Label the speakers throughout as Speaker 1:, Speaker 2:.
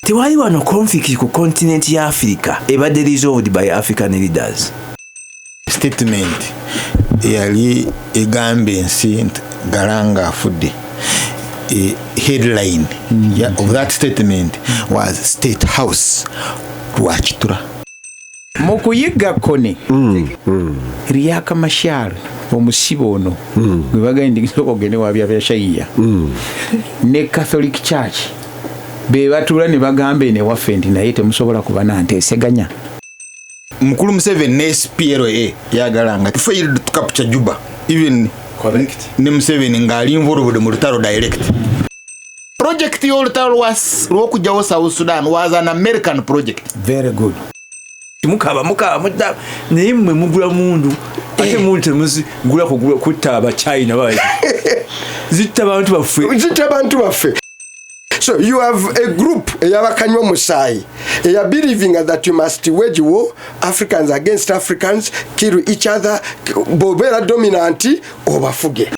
Speaker 1: tewali wano conflict ku continent ya Africa ebadde resolved by African leaders.
Speaker 2: Statement yali egambe nsi galanga afudde. A headline of that statement was State House Rwachitura.
Speaker 3: Mukuyiga kone Riaka Mashar omusibo ono gwe bagenda okugenda wabya byashaiya ne Catholic Church be batula ne bagambe ne waffe ndi naye temusobola kuba nanteseganya.
Speaker 2: Mukulu Museveni ne SPLA yagalanga failed to capture Juba, even correct ne Museveni ngali involved mu lutalo direct. Project y'olutalo was lw'okujjawo South Sudan was an American project.
Speaker 3: Very good.
Speaker 1: Mukaba mudda naye mmwe mugula mundu ate mundu temuzi gula kutta aba China bayi zitta bantu baffe.
Speaker 4: So you have a group eyabakanywa musai believing that you must wage war, Africans against Africans, kill each other, bobera dominant obafuge.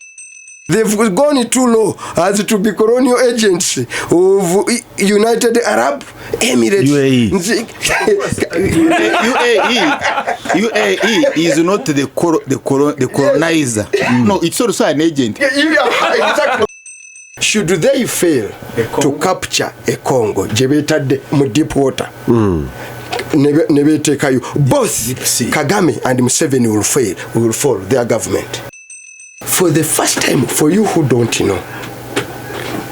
Speaker 4: They've gone too low as to be colonial agents of United Arab Emirates.
Speaker 2: UAE is not the colonizer. No, it's also an agent.
Speaker 4: Exactly. Should they fail to capture a Congo, jebetade mu deep water, nebetekayo, both Kagame and Museveni will fall, their government. For the first time, for you who don't know,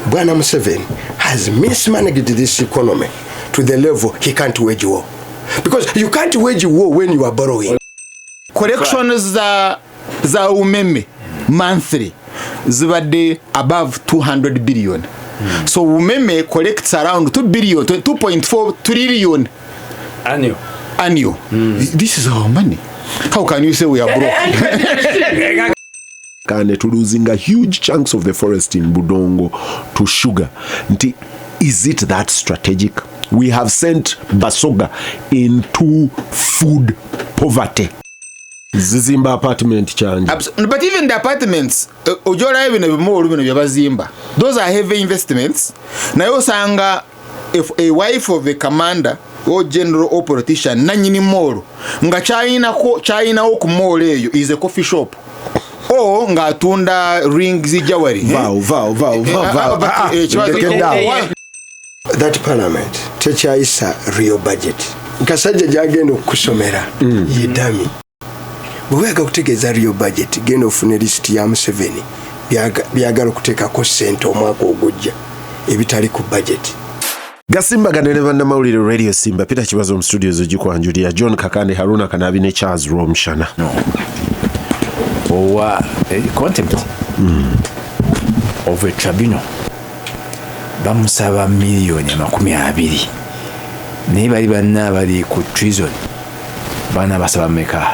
Speaker 4: Bwana Museveni has mismanaged this economy to the level he can't wage war. Because you can't wage war when you are borrowing.
Speaker 2: Collections za umeme monthly zibadde above 200 billion. So umeme collects around 2 billion, 2.4 trillion annual. This is our money. How can you say we are broke?
Speaker 5: And to losing a huge chunks of the forest in Budongo to sugar. Is it that strategic? We have sent Basoga into food poverty. Zizimba apartment change.
Speaker 2: But even the apartments, ojola even more Bazimba. Those are heavy investments. Nayo sanga if a wife of a commander or general or politician nanyini moro nga China okumole eyo is a coffee shop. Oh, nga tunda rings jewelry.
Speaker 4: That parliament techaisa real budget. Kasaija jagenda okusomera yidami. Bwega kutegeeza real budget genda ofune list ya Museveni byagala okuteekako ssente omwaka ogujja ebitali ku budget.
Speaker 5: Gasimbagane ne bannamawulire Radio Simba Peter Kibazo mu studios ogikwanjulira John Kakande Harunah Kanaabi ne Charles Rwomushana.
Speaker 1: Contempt of a tribunal bamusaba miliyoni 20 naye bali banna bali ku treason bana basaba meka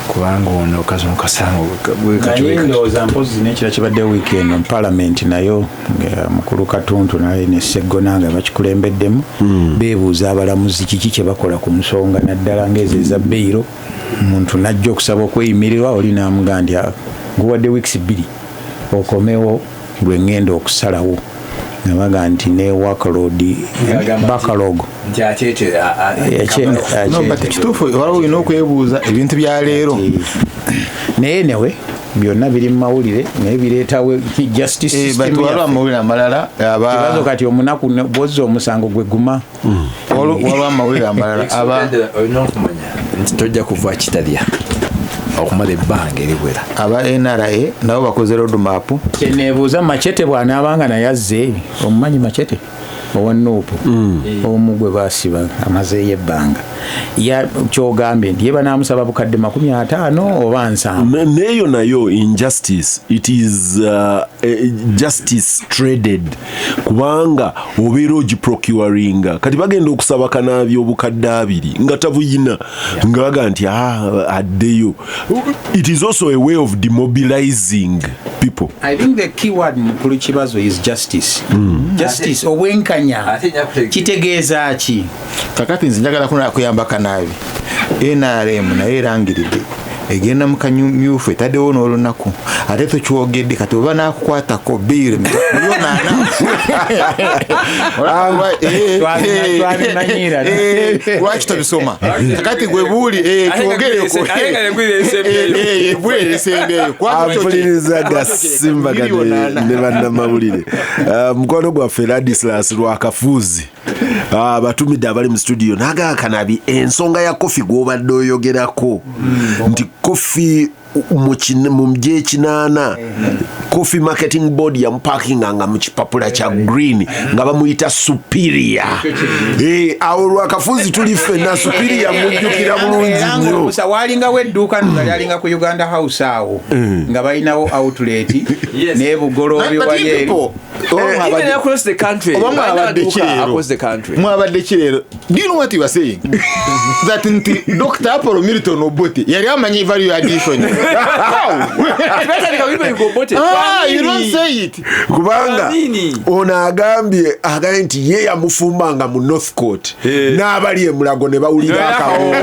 Speaker 1: kubanga ono kazo kasango
Speaker 3: ndowooza mpozi n'ekira kibadde weekend mu parliament nayo mukulu Katuntu naye ne Sseggona bakikulembeddemu beebuuza abalamuzi kiki kye bakola ku nsonga naddala ng'ezo eza bbeiro omuntu najja okusaba okweyimirirwa oli n'amugambya nguwadde weeks 2 okomewo lwe ngenda okusalawo nabaga nti ne workload backlog
Speaker 2: no but kituufu waliwo olina okwebuuza ebintu bya leero
Speaker 3: naye newe byonna biri mu mawulire naye bireetawo justice system
Speaker 2: waliwo amawulire amalala
Speaker 3: Kibazo kati omunaku bwozza omusango gwe guma
Speaker 2: waliwo amawulire amalala
Speaker 1: olina okumanya nti tojja kuva kitalya okumala ebbanga eriwera
Speaker 2: aba NRA nabo bakoze roadmap.
Speaker 3: Kyeneebuuza Machete bw'anaabanga naye azze omumanyi Machete owa Nuupu omugwe baasiba amazeeyo ebbanga kyogambye nti ye banaamusaba bukadde 50 oba 70.
Speaker 5: Neyo nayo injustice, it is justice traded kubanga obeera ogiprocuringa kati bagenda okusaba Kanaabi obukadde 2 nga tabuyina nga baga nti addeyo. It is also a way of demobilizing people.
Speaker 3: I think the key word mukulu Kibazo is justice. Justice obwenkanya kitegeeza ki?
Speaker 2: Kakati nze njagala kuyamba Kanaabi NRM naye erangiridde egenda mu kanyumyufu etaddewo n'olunaku ate tokyogedde kati oba nakukwatako biire lwaki tobisoma kakati gwe buuli
Speaker 5: twogere Gasimbagane ne bannamawulire mukono gwaffe Ladislas Lwakafuzi batumidde abali mu studio naga Kanaabi ensonga ya kofi gw'obadde oyogerako nti kofi mu mjekinana Coffee Marketing Board yamuparkinganga mu kipapula kya green nga bamuyita Superior. Awo Lwakafuzi tuli ffenna Superior mujjukira bulungi nnyo.
Speaker 3: Walinga wedduuka ngalinga ku Uganda House awo nga balinawo outlet ne bugolobi wali
Speaker 1: even across the country.
Speaker 2: Across the country. Mwabadde kirero. Do you know what you are saying? That Dr. Apollo Milton Obote yali amanyi value addition. You don't say it.
Speaker 5: Kubanga ono agambye nti ye yamufumbanga mu Northcourt n'abali e Mulago ne bawulira akawo.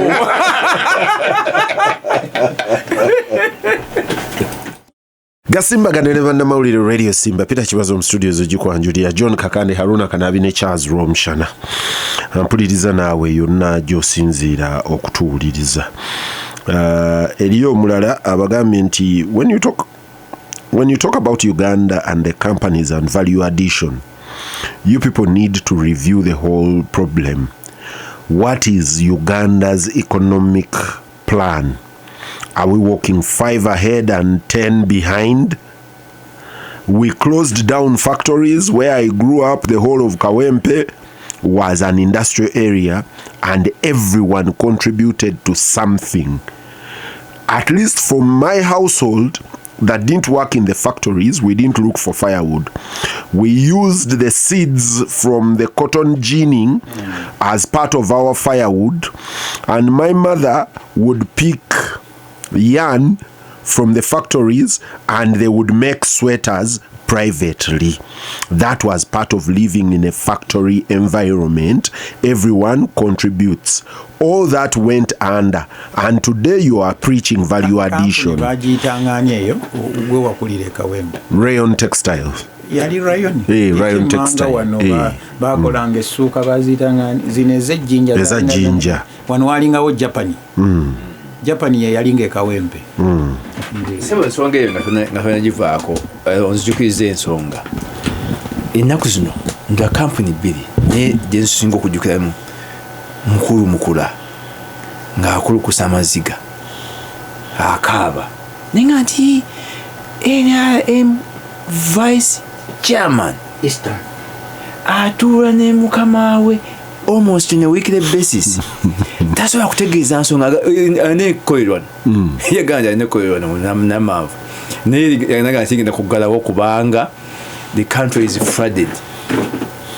Speaker 5: Gasimbagane ne bannamawulire Radio Simba Peter Kibazo mu studios ogikwanjulira John Kakande Harunah Kanaabi ne Charles Rwomushana. Mpuliriza naawe yonna gy'osinziira okutuwuliriza. Eriyo omulala abagambye nti when you talk about Uganda and the companies and value addition, you people need to review the whole problem. What is Uganda's economic plan? Are we walking 5 ahead and 10 behind? We closed down factories. Where I grew up, the whole of Kawempe was an industrial area and everyone contributed to something. At least for my household that didn't work in the factories, we didn't look for firewood. We used the seeds from the cotton ginning as part of our firewood, and my mother would pick yarn from the factories and they would make sweaters privately. That was part of living in a factory environment. Everyone contributes. All that went under, and today you are preaching value addition. Rayon Textiles.
Speaker 3: Yali rayon.
Speaker 5: Rayon Textile.
Speaker 3: Bakolanga essuuka bazitanga zineze jinja. Wano walingawo Japan. Japan yalinga ekawempe.
Speaker 1: Sebo ensonga eyo nga fena givaako onzijukiriza ensonga. Ennaku zino nda kampuni bbiri naye gye nsinga okujjukiramu mukula ng'akulukusa amaziga akaaba naye nga nti NRM vice chairman Eastern atuula ne mukama we almost on a weekly basis. Tasobola kutegeeza nsonga nekolerwa yaganja nekolerwa namaavu naye yanaga nsigenda kuggalawo kubanga the country is flooded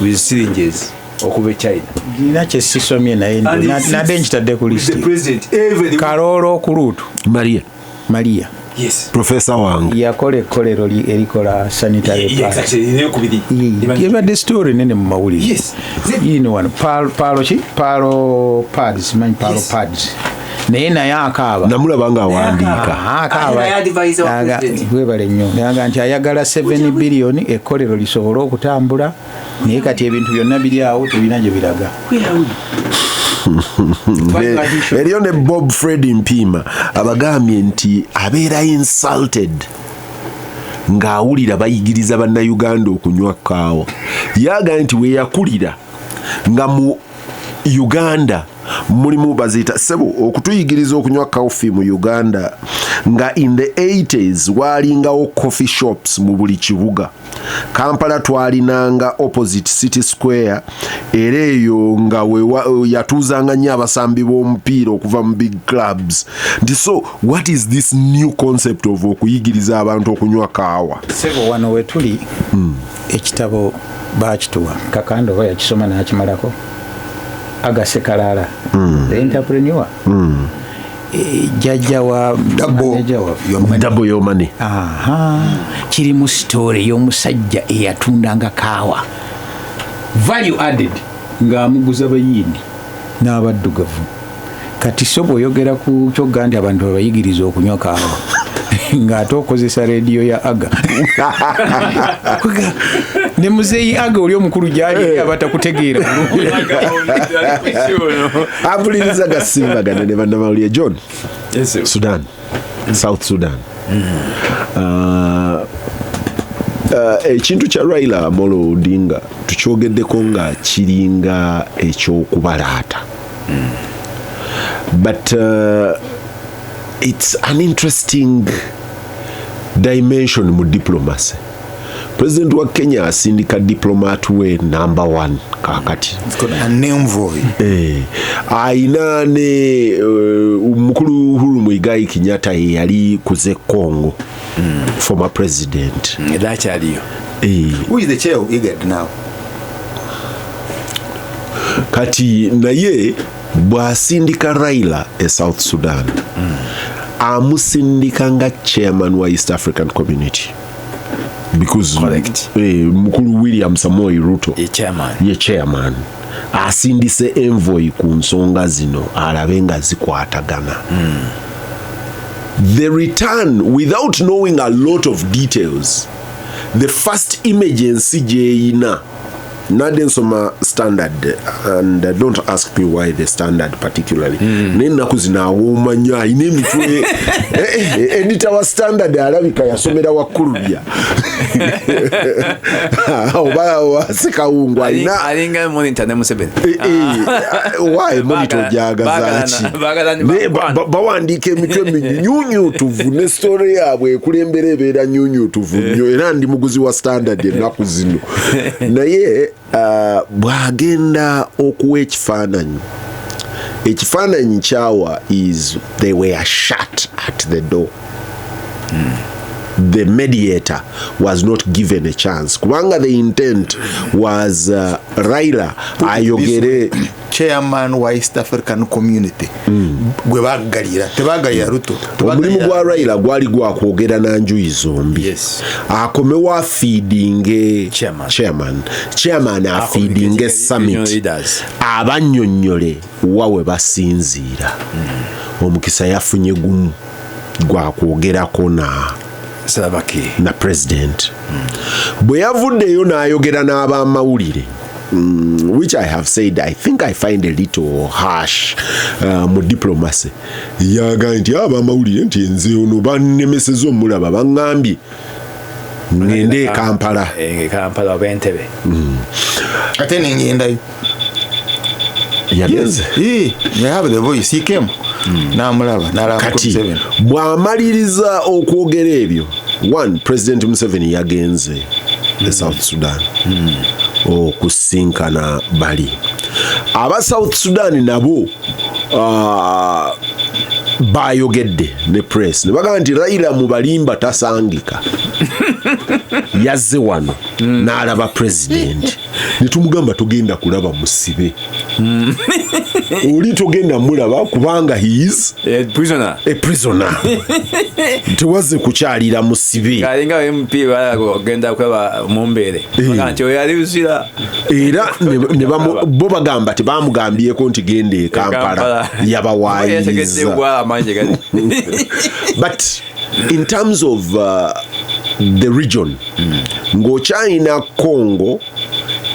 Speaker 1: with syringes okuva China.
Speaker 3: Nina kyesisomye naye nadde nkitadde ku listi. Karoolo ku luutu Maria.
Speaker 1: Yes.
Speaker 5: Professor Wang.
Speaker 3: Yakola ekkolero erikola sanitary pad. Yabadde story nene mu mawulire.
Speaker 1: Yes.
Speaker 3: Yino wano palo pads, manyi palo pads. Naye akaaba.
Speaker 5: Namulaba nga awandiika.
Speaker 3: Akaaba. Webale nnyo. Naga nti ayagala 7 billion ekkolero lisobole okutambula. Naye kati ebintu byonna biri awo tebina gye biraga.
Speaker 5: Eriyo ne Bob Fred Mpima abagambye nti abeera insulted ng'awulira bayigiriza Bannayuganda okunywa kaawa. Yagambye nti we yakulira nga mu Uganda mulimu bazita sebo okutuyigiriza okunywa coffee mu Uganda nga in the 80s walingawo coffee shops mu buli kibuga. Kampala twalinanga opposite City Square era eyo nga yatuuzanga nnyo abasambi b'omupiira okuva mu big clubs. So what is this new concept of okuyigiriza abantu okunywa kaawa?
Speaker 3: Sebo wano we tuli ekitabo bakituwa Kakande oba yakisoma n'akimalako Agase Kalala the entrepreneur jajja wa
Speaker 5: Double your money.
Speaker 3: Kiri mu story y'omusajja eyatundanga kaawa value added ng'amuguza bayindi n'abaddugavu kati so bw'oyogera ku kyogga nti abantu babayigiriza okunywa kaawa ng'ate okozesa rediyo ya aga ne muzeeyi aga oli omukulu gyali abatakutegeera
Speaker 5: apuliriza Gasimbagane ne bannamawulire John. Sudan, South Sudan. Ekintu kya Raila Amolo Odinga tukyogeddeko nga kiringa ekyokubalaata. But it's an interesting dimension mu diplomacy. President wa Kenya asindika diplomat we number 1 kakati.
Speaker 2: An envoy.
Speaker 5: Aina ne mukulu Uhuru Muigai Kenyatta yali kuze Congo. Former president.
Speaker 1: That's aliyo.
Speaker 2: Who is the chair of IGAD now?
Speaker 5: Kati naye bwasindika Raila South Sudan. Amusindika nga chairman wa East African Community. Because mukulu William Samoei Ruto ye chairman asindise envoy ku nsonga zino alabe nga zikwatagana. The return, without knowing a lot of details, the first emergency jeyina nadensoma standard, and don't ask me why the standard particularly. Nenaku zinawooma nnyo ayina emitwe editor wa standard alabika yasomera wakkulubya oba wasikawungu
Speaker 1: alinga monitor ne Museveni.
Speaker 5: Why monitor jagazaaki bawandiika emitwe minyunyutuvu ne story yaabwe ekulembera ebeera nyunyutuvu nnyo era ndi muguzi wa standard ennaku zino naye bwagenda okuwa ekifaananyi kyawa is they were shut at the door. The mediator was not given a chance kubanga the intent was Raila ayogere
Speaker 2: chairman wa East African Community gwe bagalira tebagalira Ruto.
Speaker 5: Omulimu gwa Raila gwali gwakwogera na njuyi zombi. Akomewo afeeding chairman afeeding summit abannyonnyole wawe basinziira. Omukisa yafunye gumu gwakwogerako na president. Bwe yavuddeyo n'ayogera n'abamawulire, which I have said I think I find a little harsh mu diplomacy. Yaga nti abamawulire nti nze ono bannemeseza omulaba baŋŋambye ngende Kampala.
Speaker 1: Kampala bentebe.
Speaker 2: Ate nengendayo.
Speaker 5: Yes.
Speaker 2: You have the voice. He came.
Speaker 5: Kati bw'amaliriza okwogera ebyo, one, President Museveni yagenze South Sudan okusinkana bali aba South Sudan nabo bayogedde ne press ne bagamba nti Raila mu balimba tasangika yazze wano n'alaba president netumugamba tugenda kulaba musibe oli tugenda mulaba kubanga he is
Speaker 1: a prisoner
Speaker 5: tewaze kukyalira musibe
Speaker 1: kalinga MP bagenda kulaba mumbere bagamba nti oyaluzira
Speaker 5: era ne bo bagamba tebamugambyeko nti gende Kampala yabawayiza. But in terms of the region, ng'okyalina Congo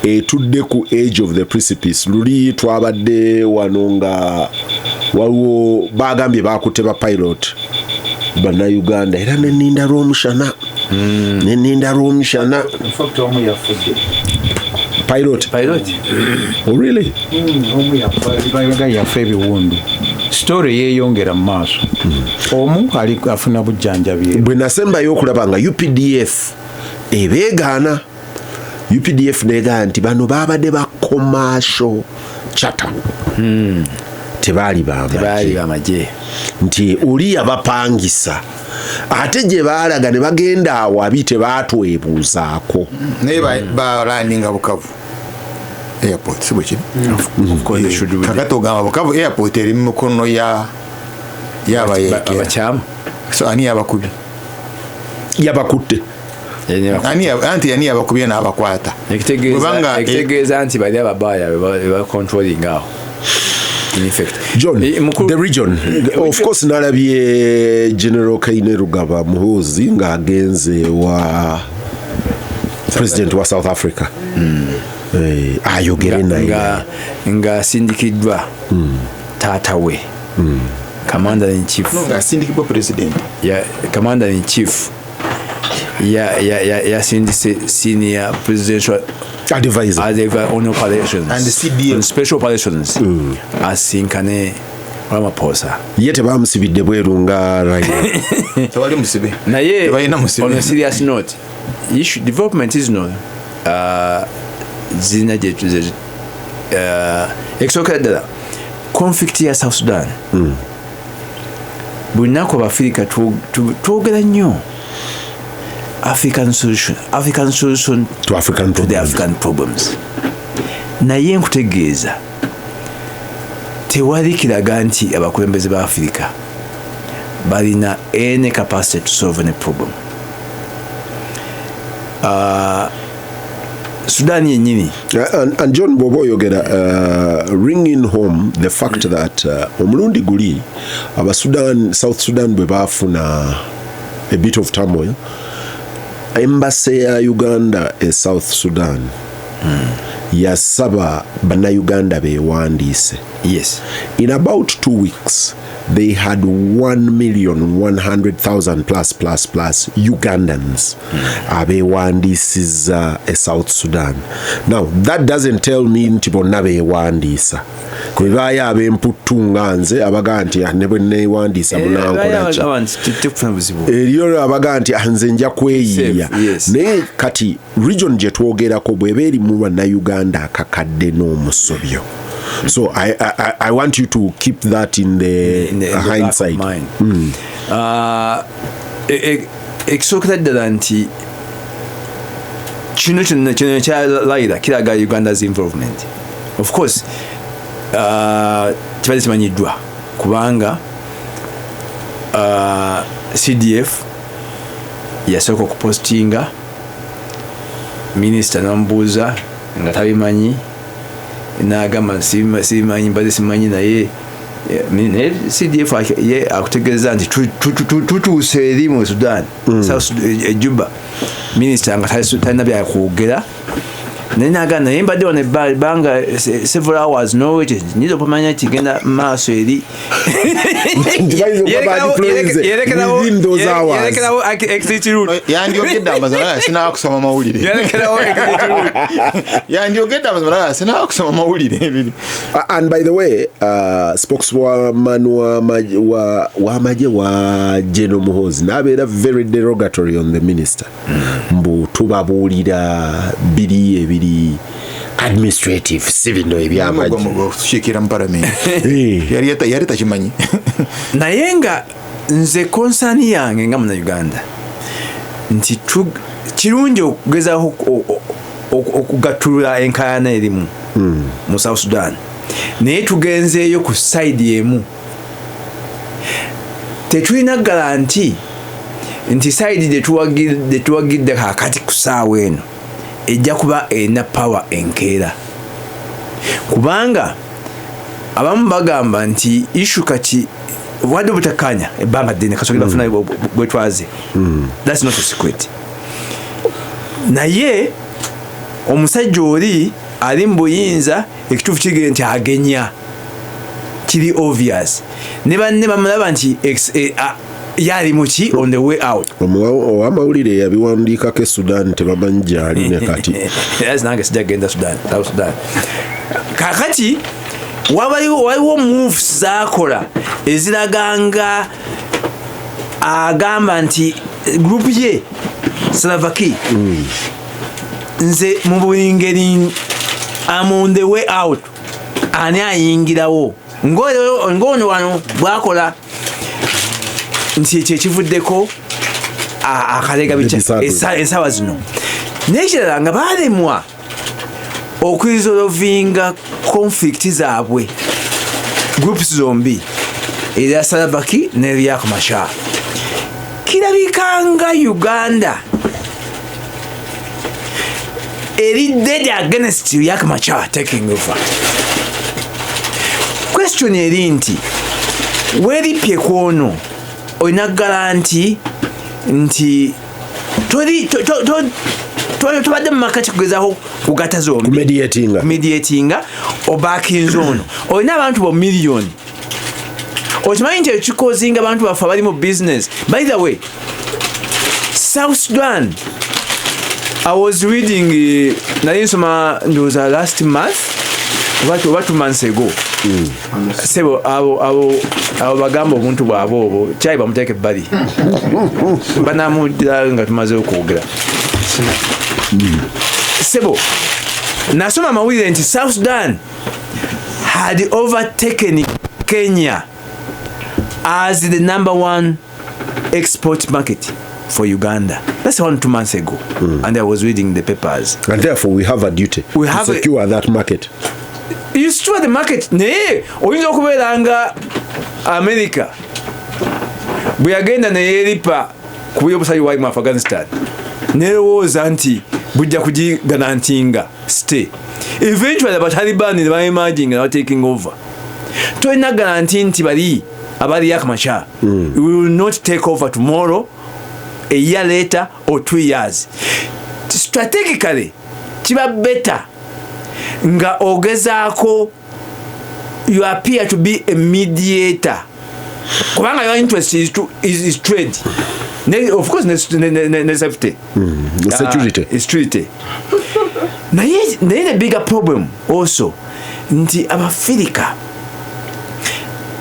Speaker 5: etudde ku edge of the precipice. Luli twabadde wano nga waliwo bagambye bakutte ba pilot Bannayuganda era neninda Rwomushana
Speaker 3: in fact omu yafudde
Speaker 5: pilot. Oh really?
Speaker 3: Omu yafa ebiwundu. Story yeeyongera mu maaso. Omu ali afuna bujjanjabi.
Speaker 5: Bwe nasembayo okulaba nga UPDF ebeegaana. UPDF neegaa nti bano baabadde ba commercial charter. Tebaali bamaje. Nti oli yabapangisa. Ate gye baalaga ne bagenda awo abi tebaatwebuuzaako.
Speaker 2: Naye balandinga Bukavu airport si bwe kiri. Kakati ogamba Bukavu airport eri mu mikono y'abakyama. So ani yabakubi?
Speaker 5: Yabakutte.
Speaker 2: Anti yani abakubye n'abakwata.
Speaker 1: Ekitegeeza nti bali ababaya ba controlling awo. in effect.
Speaker 5: John, the region, of course, nalabye General Kainerugaba Muhoozi ng'agenze wa president wa South Africa. Ayogere naye
Speaker 1: nga sindikiddwa taata we commander in chief
Speaker 2: nga sindikibwa president
Speaker 1: commander in chief ya senior presidential
Speaker 5: advisor
Speaker 1: on operations
Speaker 2: and the CDF
Speaker 1: special operations asinkane Ramaphosa
Speaker 5: ye tebamusibidde bweru nga Raila
Speaker 2: tewali musibe
Speaker 1: naye
Speaker 2: tebalina musibe.
Speaker 1: On a serious note, issue development is not zina exoka ddala conflict ya South Sudan bunaku Africa twogera nnyo African solution
Speaker 5: to
Speaker 1: the African problems. Naye nkutegeeza tewali kiraga nti abakulembeze ba Africa balina any capacity to solve any problem. Sudan yennyini
Speaker 5: and John Bobo yogera ringing home the fact that omulundi guli South Sudan bwe baafuna a bit of turmoil, embassy ya Uganda e South Sudan yasaba Bannayuganda bewandiise.
Speaker 1: Yes.
Speaker 5: In about 2 weeks they had 1,100,000 plus Ugandans abewandiisiza a South Sudan. Now that doesn't tell me nti bonna bewandiisa kwebaayo ab'emputtu nga nze abaga nti ne bwe neewandiisa munankolaki eriyo abaga nti nze nja kweyiiya naye kati region gye twogerako bw'eba erimu Bannayuganda akakadde n'omusobyo. So I want you to keep that in the hindsight.
Speaker 1: Ekisooka ddala nti kino kyalayira kiraga Uganda's involvement. Of course kibadde kimanyiddwa kubanga CDF yasooka okupostinga minisita n'amubuuza nga tabimanyi n'agamba simanyi mbaze simanyi naye CDF ye akutegeeza nti tutuuse eri mu Sudan Juba minisita nga talina byakwogera naye n'agamba naye mbadde wano ebbanga several hours nowete nyiza okumanya kigenda maaso eri yerekerawo exit route
Speaker 2: yandyogedde amazima sinakusoma mawulire yandyogedde amazima sinakusoma mawulire.
Speaker 5: And by the way spokeswoman w'amagye wa General Muhoozi n'abeera very derogatory on the minister mbu tubabuulira biri administrative si bino
Speaker 2: ebyamagye mparamenti yali takimanyi
Speaker 1: naye nga nze konsani yange nga Munnayuganda nti kirungi okugezaho okugattulula enkaayana erimu mu South Sudan naye tugenzeeyo ku side emu tetulina garanti nti side gyetuwagidde kakati ku saawa eno ejja kuba erina power enkeera kubanga abamu bagamba nti issue kati wadde butakanya ebbanga ddene kasooka bafuna bwetwaze that's not a secret naye omusajja oli ali mu buyinza ekituufu kigere nti agenya kiri obvious ne banne bamulaba nti yali muki on the way out
Speaker 5: owamawulire yabiwandiikako e Sudan tebamanyi gyali ne kati
Speaker 1: nange sijagenda Sudan kakati waliwo moves zakola eziraganga agamba nti group ye Salavaki nze mu buli ngeri I'm on the way out ani ayingirawo ng'ono wano bwakola nti ekyo ekivuddeko akalega ensawa zino nekirala nga baalemwa okurisolvinga conflict zaabwe groups zombi erya Salavaki n'erya Machar kirabikanga Uganda eri dead against Riek Machar taking over question eri nti weeripye kwono olina garanti nti tobadde mu makati kugezaho kugata zombi mediatinga obakinze ono olina abantu bo miliyoni okimanyi nti ekikozinga abantu baffe abali mu business. By the way, South Sudan, I was reading naye nsoma ndowooza last month oba 2 months ago. Sebo abo bagamba obuntu bwabwe obwo kyayi bamuteeke ebbali banamuddira nga tumaze okwogera. Sebo nasoma amawulire nti South Sudan had overtaken Kenya as the #1 export market for Uganda. That's 2 months ago. And I was reading the papers.
Speaker 5: And therefore we have a duty to secure that market.
Speaker 1: You secure the market. Naye oyinza okubeera nga America bwe yagenda neyeripa ku byobusaayi bwali mu Afghanistan nerowooza nti bujja kugigarantinga stay. Eventually abataliban ne baimaging and taking over. Tolina garanti nti bali abali yakamacha we will not take over tomorrow, a year later or 2 years. Strategically kiba better nga ogezaako you appear to be a mediator kubanga your interest is trade. Of course ne safety, security. Naye the bigger problem also nti Abafirika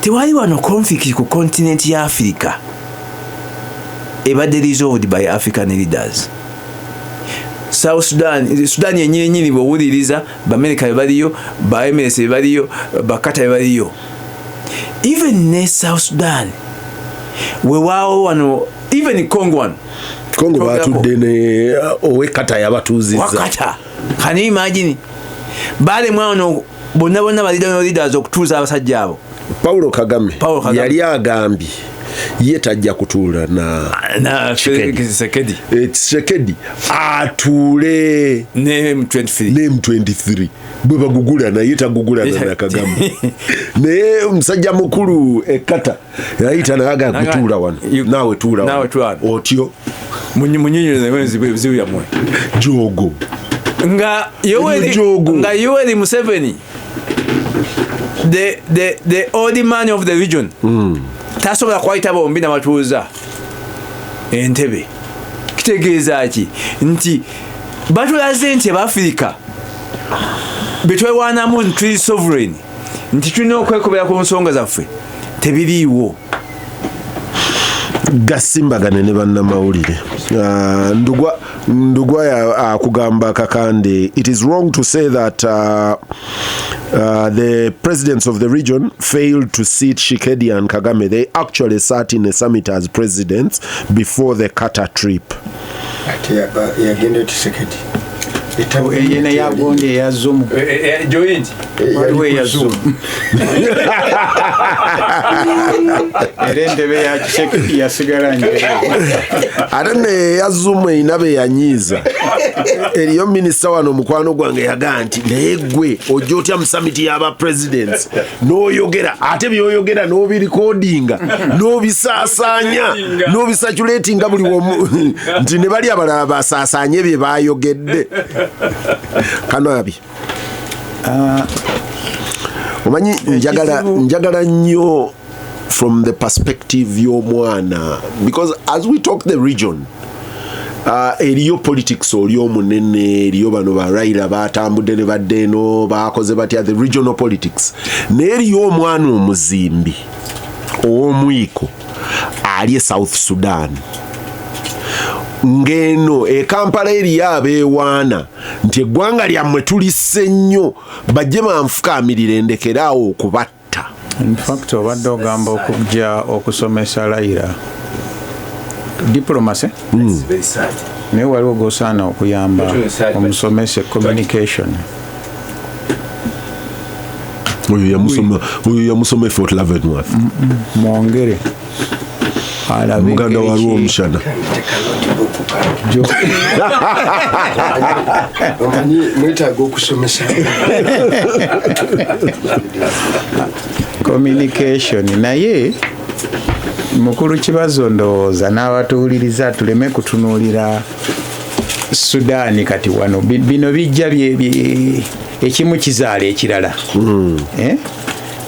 Speaker 1: tewali wano conflict ku continent ya Africa ebadde resolved by African leaders. South Sudan yenyenyini bwowuliriza Baamerika bebaliyo, Baemirates bebaliyo, Bakata bebaliyo. Even ne South Sudan wewaawo wano, even Congo
Speaker 5: batudde ne owekata yabatuuzizza
Speaker 1: wakata. Can you imagine balemu wano bonna leaders okutuuza abasajja abo.
Speaker 5: Paulo Kagame yali agambye ye tajja kutuula na Tshisekedi atuule
Speaker 1: ne
Speaker 5: M23 bwe bagugula naye tagugulana na Kagame. Naye omusajja mukulu ekata yayita naga kutuula wano naawe tuula wano otyo
Speaker 1: munyinyirize zibu yamwe
Speaker 5: jogo
Speaker 1: nga Yoweri Museveni the old man of the region tasobola kwayita bombi nabatuuza Entebbe. Kitegeeza ki nti batulaze nti Abafirika betwewaanamu nti tuli sovereign nti tulina okwekobera ku nsonga zaffe tebiriiwo.
Speaker 5: Gasimbagane ne bannamawulire ndugwa akugamba Kakande, it is wrong to say that the presidents of the region failed to seat Tshisekedi and Kagame. They actually sat in a summit as presidents before the Qatar trip.
Speaker 3: Yena yagonde ya Zoom
Speaker 1: joint
Speaker 3: waliwe ya Zoom erende be ya Tshisekedi yasigala nje
Speaker 5: arane ya Zoom inabe yanyiza eriyo minister wano mukwano gwange yaganti negwe ojotya mu summit y'aba presidents no yogera ate byoyogera no bi recordinga no bisasanya no bisaturating buli nti ne bali abalaba basasanye bye bayogedde. Kanaabi omanyi njagala nnyo from the perspective y'omwana, because as we talk the region eriyo politics oli omunene, eriyo bano ba Raila batambudde ne badde eno bakoze batya the regional politics, n'eriyo omwana omuzimbi ow'omwiko ali South Sudan ngeno Kampala eriyo abeewaana nti eggwanga lyammwe tulisse nnyo bajje banfukaamirire ndekeraawo okubatta.
Speaker 3: In fact obadde ogamba okujja okusomesa Raila diplomacy naye waliwo gosaana okuyamba omusomesa communication.
Speaker 5: Oyo yamusoma Fort Leavenworth
Speaker 3: mwongere
Speaker 5: Muganda wa Rwomushana
Speaker 4: omanyi mwetaaga okusomesa
Speaker 3: communication naye mukulu Kibazo ndowooza n'abatuwuliriza tuleme kutunuulira Sudan kati wano bino bijja ekimu kizaala ekirala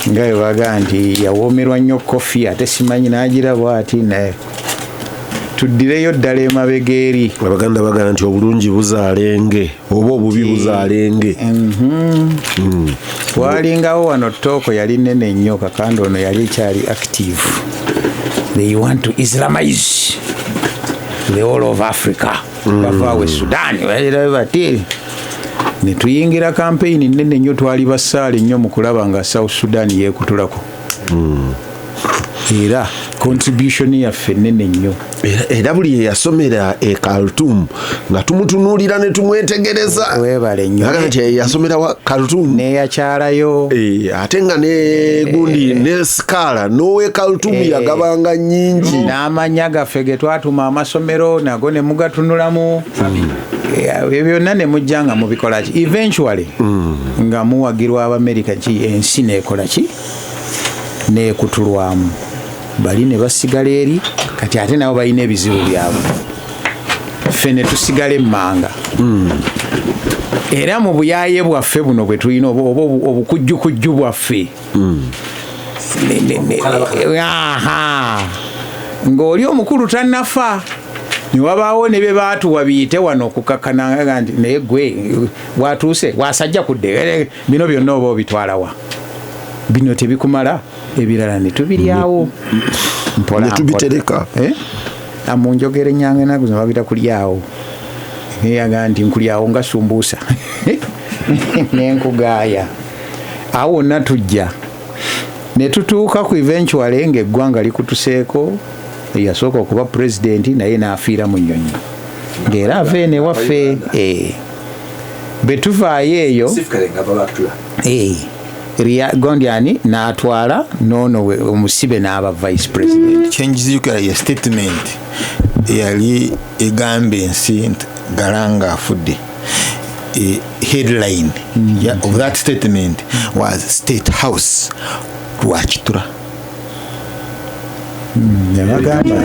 Speaker 3: nga bwe baga nti yawoomerwa nnyo kofi ate simanyi n'agirabwa ati naye tuddireyo ddala emabega eri.
Speaker 5: Abaganda bagamba nti obulungi buzaalenge oba obubi buzaalenge.
Speaker 3: Twalingawo wano tooko yali nene nnyo Kakande ono yali ekyali active. They want to Islamize the whole of Africa. Bavaawe Sudan bati ne tuyingira campaign nene nnyo twali basaale nnyo mu kulaba nga South Sudan yeekutulako. Era contribution yaffe nene nnyo.
Speaker 5: Era buli yasomera e Khartoum nga tumutunuulira ne tumwetegereza.
Speaker 3: Weebale nnyo.
Speaker 5: Nti yasomera wa Khartoum
Speaker 3: ne yakyalayo.
Speaker 5: Ate nga ne gundi ne skala nowe Khartoum yagabanga nnyingi.
Speaker 3: N'amanya gaffe ge twatuma amasomero nago ne mugatunulamu. Byonna ne mujja nga mubikola ki eventually nga muwagirwa Abamerika ki ensi neekola ki neekutulwamu. Bali ne basigala eri kati ate nabo balina ebizibu byabwe. Ffe ne tusigala emmanga. Era mu buyaaye bwaffe buno bwe tulina oba obukujjukujju bwaffe ng'oli omukulu tannafa ne wabaawo ne be baatuwa biyite wano okukakana nti naye gwe watuuse wasajja kudde bino byonna oba obitwalawa bino tebikumala ebirala ne tubiryawo mpola
Speaker 5: tubitereka
Speaker 3: amunjogere nyange nago babita kulyawo yaga nti nkulyawo nga sumbuusa nenkugaaya awo wonna tujja ne tutuuka ku eventually ng'eggwanga likutuseeko yasooka okuba pulezidenti naye n'afiira mu nnyonyi ng'era ava ene waffe bwe tuvaayo eyo Gondiani n'atwala noono omusibe n'aba vice president.
Speaker 2: Kyenjiziyukira ye statement yali egamba ensi galanga afudde. Headline of that statement was State House Rwakitura.
Speaker 3: Nebagamba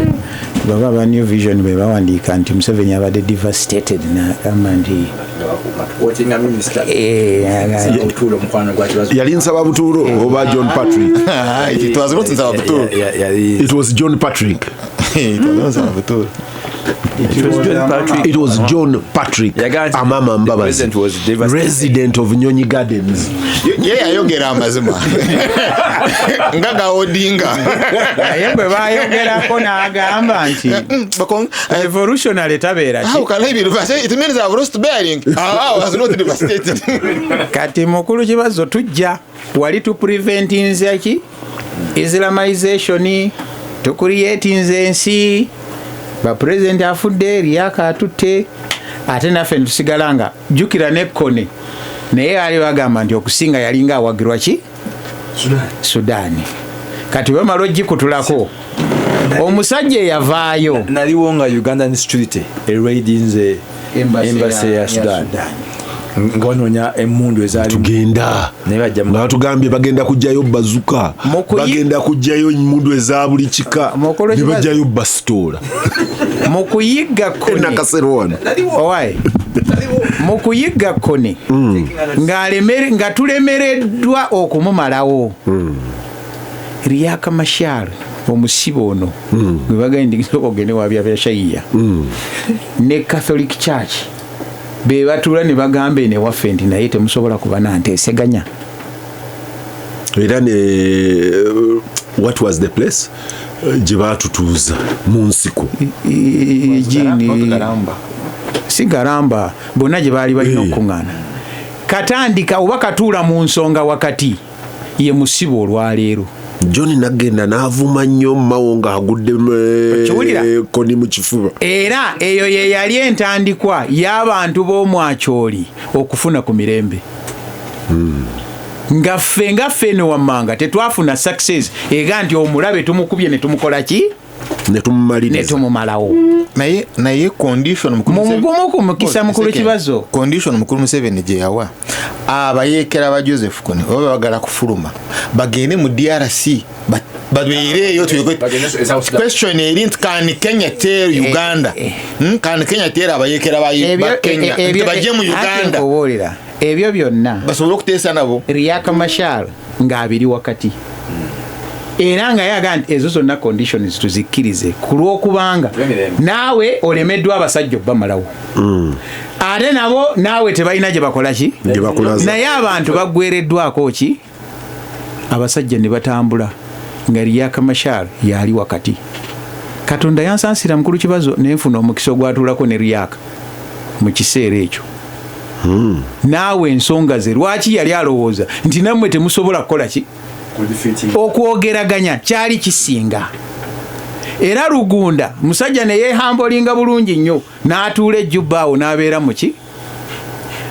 Speaker 3: baba ba New Vision be bawandiika nti Museveni abadde devastated n'agamba nti
Speaker 5: yali nsaba butuulo oba John Patrick.
Speaker 2: It was not nsaba butuulo.
Speaker 5: It was John Patrick.
Speaker 2: It was not nsaba butuulo.
Speaker 5: It was John Patrick Amama Mbabazi, resident of Nyonyi Gardens.
Speaker 2: Ye yayogera amazima ngaga odinga
Speaker 3: naye bwe bayogerako n'agamba nti revolutionary tabeera
Speaker 2: how can I be devastated? It means I've lost bearing. I was not devastated.
Speaker 3: Kati mukulu Kibazo tujja wali tu preventinze ki Islamization to creatinze ensi ba president afudde liyaka atutte ate naffe tusigalanga jukira nekkone naye ali bagamba nti okusinga yalinga awagirwa ki Sudan kati bamala ogikutulako omusajja eyavaayo
Speaker 1: naliwo nga Ugandan security eraidinze embassy ya Sudan ng'onoonya emmundu ezaali
Speaker 5: tugenda nga batugambye bagenda kujjayo bazuka bagenda kujjayo emmundu eza buli kika ne bajjayo basitoola
Speaker 3: mu kuyigga kone mu kuyigga kone nga tulemereddwa okumumalawo Riyaka Mashar omusibe ono gwe bagenda ogende wabya shayiya ne Catholic Church be batula ne bagamba ne waffe nti naye temusobola kuba nanteeseganya.
Speaker 5: Era ne what was the place gye baatutuuza mu nsiko
Speaker 3: si Garamba bonna gye baali balina okuŋŋaana katandika oba katuula mu nsonga wakati ye musibe olwaleero
Speaker 5: John nagenda n'avuma nnyo mawo ng'agudde koni mu kifuba.
Speaker 3: Era eyo ye yali entandikwa y'abantu b'omwakyoli okufuna ku mirembe. Ngaffe eno wammanga tetwafuna success ega nti omulabe tumukubye ne tumukola ki netumumalawo
Speaker 2: naye condition
Speaker 3: mukisa mukulu Kibazo
Speaker 2: condition mukulu Museveni gye yawa abayeekera ba Joseph Kony oba bagala kufuluma bagende mu DRC babeereyo question eri nti can Kenya tell Uganda can Kenya tell abayeekera ba Kenya bajje mu Uganda
Speaker 3: ebyo byonna
Speaker 2: basobola okuteesa nabo
Speaker 3: Riek Machar ng'abiri wakati era nga yaga nti ezo zonna conditions tuzikkirize ku lw'okubanga naawe olemeddwa abasajja obbamalawo ate nabo naawe tebalina gye bakola ki naye abantu baggwereddwako ki abasajja ne batambula nga Riek Machar yali wakati. Katonda yansansira mukulu Kibazo nenfuna omukisa ogwatuulako ne Riek mu kiseera ekyo. Naawe ensonga ze lwaki yali alowooza nti nammwe temusobola kukola ki okwogeraganya kyali kisinga. Era Rugunda musajja ne yeehambolinga bulungi nnyo n'atuula ejjubba awo n'abeera mu ki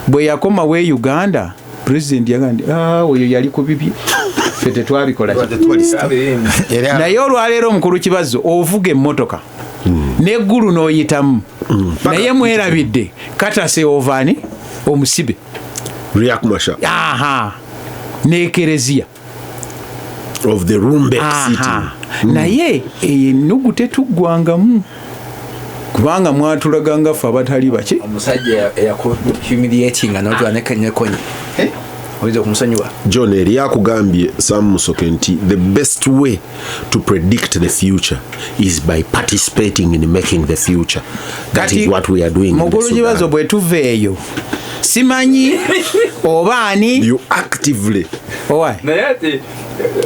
Speaker 3: bwe yakoma we Uganda president yagamba oyo yali ku bibye ffe tetwabikola naye olwaleero omukulu Kibazo ovuga emmotoka n'eggulu n'oyitamu naye mwerabidde katase ovani omusibe
Speaker 5: Riek Machar
Speaker 3: n'ekereziya
Speaker 5: of the Rumbek city
Speaker 3: naye ennugu tetuggwangamu kubanga mwatulaganga ffe abatali baki
Speaker 1: omusajja humiliating n'otwanekanye Kony oyiza okumusonyiwa
Speaker 5: John eri akugambye Sam Musoke nti the best way to predict the future is by participating in making the future. That is what we are doing.
Speaker 3: Mugulu Kibazo bwe tuveeyo simanyi obaani
Speaker 5: you actively
Speaker 1: naye ate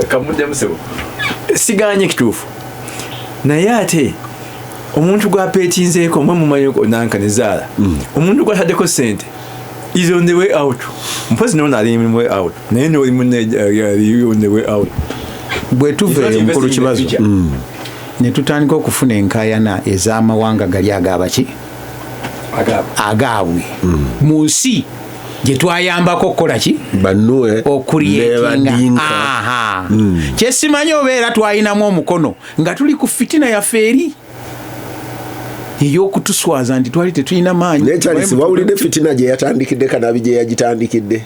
Speaker 1: kamudde musebo siganye kituufu naye ate omuntu gwapeetinzeeko omwe mumanyiko nankanizaala omuntu gwataddeko sente is on the way out. Mpozi no ali on the way out. Naye no on the way out.
Speaker 3: Bwe tuveeyo mukulu Kibazo ne tutandika okufuna enkaayana ez'amawanga gali agabaki agaabwe mu nsi gye twayambako okukola ki
Speaker 5: bannuwe
Speaker 3: okuriyetinga kyesimanyi obeera twayinamu omukono nga tuli ku fitina yaffe eri eyokutuswaza nti twali tetulina maanyi
Speaker 5: nekyalisi wawulidde fitina gye yatandikidde Kanaabi gye yagitandikidde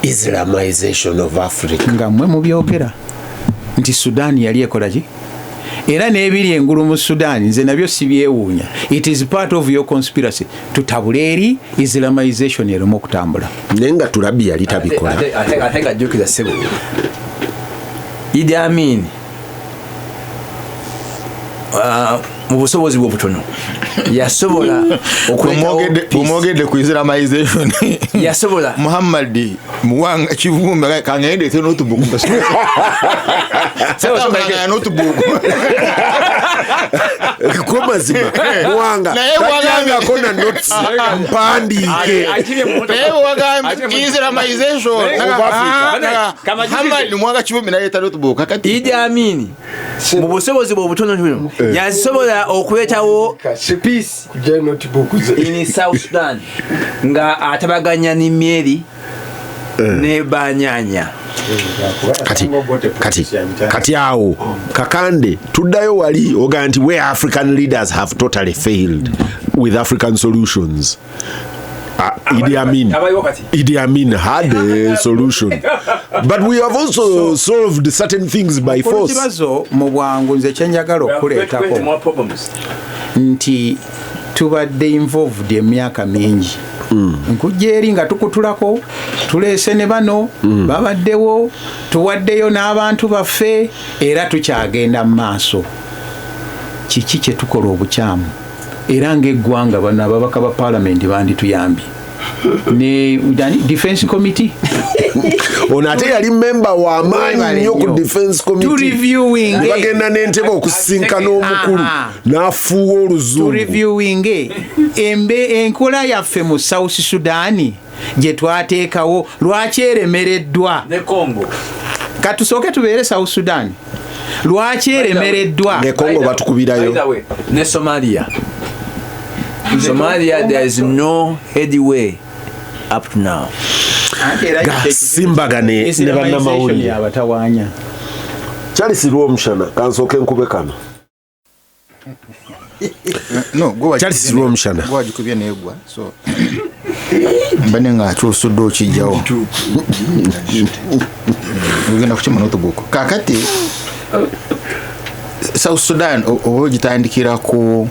Speaker 5: Islamization of Africa
Speaker 3: nga mmwe mubyogera nti Sudan yali ekola ki era n'ebiri engulu mu Sudan nze nabyo sibyewuunya. It is part of your conspiracy tutabule eri Islamization erimo okutambula
Speaker 5: naye nga Tulabi yali tabikola
Speaker 1: ate gajjukira ssebo Idi Amin mu busobozi bw'obutono yasobola
Speaker 2: okwogedde ku Islamization
Speaker 1: yasobola
Speaker 2: Muhammad Muwanga Kivumbi kangende te notebook
Speaker 5: ko mazima Muwanga tajanga kona notes mpandike
Speaker 2: Islamization Muhammad Muwanga Kivumbi naye ta notebook kakati
Speaker 1: Idi Amin mu busobozi bw'obutono buno yasobola okuleetawo
Speaker 4: peace kujja notebook
Speaker 1: in South Sudan nga atabaganya ni Mary ne Banyanya
Speaker 5: kati awo Kakande tuddayo wali oga nti where African leaders have totally failed with African solutions. Idi Amin had a solution, but we have also solved certain things by force.
Speaker 3: Kibazo mu bwangu nze kyenjagala okuleetako nti tubadde involved emyaka mingi nkujja eri nga tukutulako tuleese ne bano babaddewo tuwaddeyo n'abantu baffe era tukyagenda mu maaso. Kiki kye tukola obukyamu era ng'eggwanga bano ababaka ba paalamenti bandituyambye ne defense committee
Speaker 5: ono ate yali member wa maanyi nnyo ku defense committee bagenda n'entebe okusinkana omukulu n'afuuwa oluzungu
Speaker 3: reviewing enkola yaffe mu South Sudan gye twateekawo lwaki eremereddwa
Speaker 1: ne Congo
Speaker 3: katusooke tubeere South Sudan lwaki eremereddwa
Speaker 5: ne Congo batukubirayo
Speaker 1: ne Somalia there is no headway up to now.
Speaker 5: Gasimbagane ne bannamawulire
Speaker 3: abatawaanya
Speaker 5: Charles Rwomushana kansooke nkube kano
Speaker 2: No, go
Speaker 5: Charles Rwomushana.
Speaker 2: Go ajukubye negwa. So mbane nga chusudo kijao. Ugenda kuchima notebook. Kakati South Sudan ogitandikira ku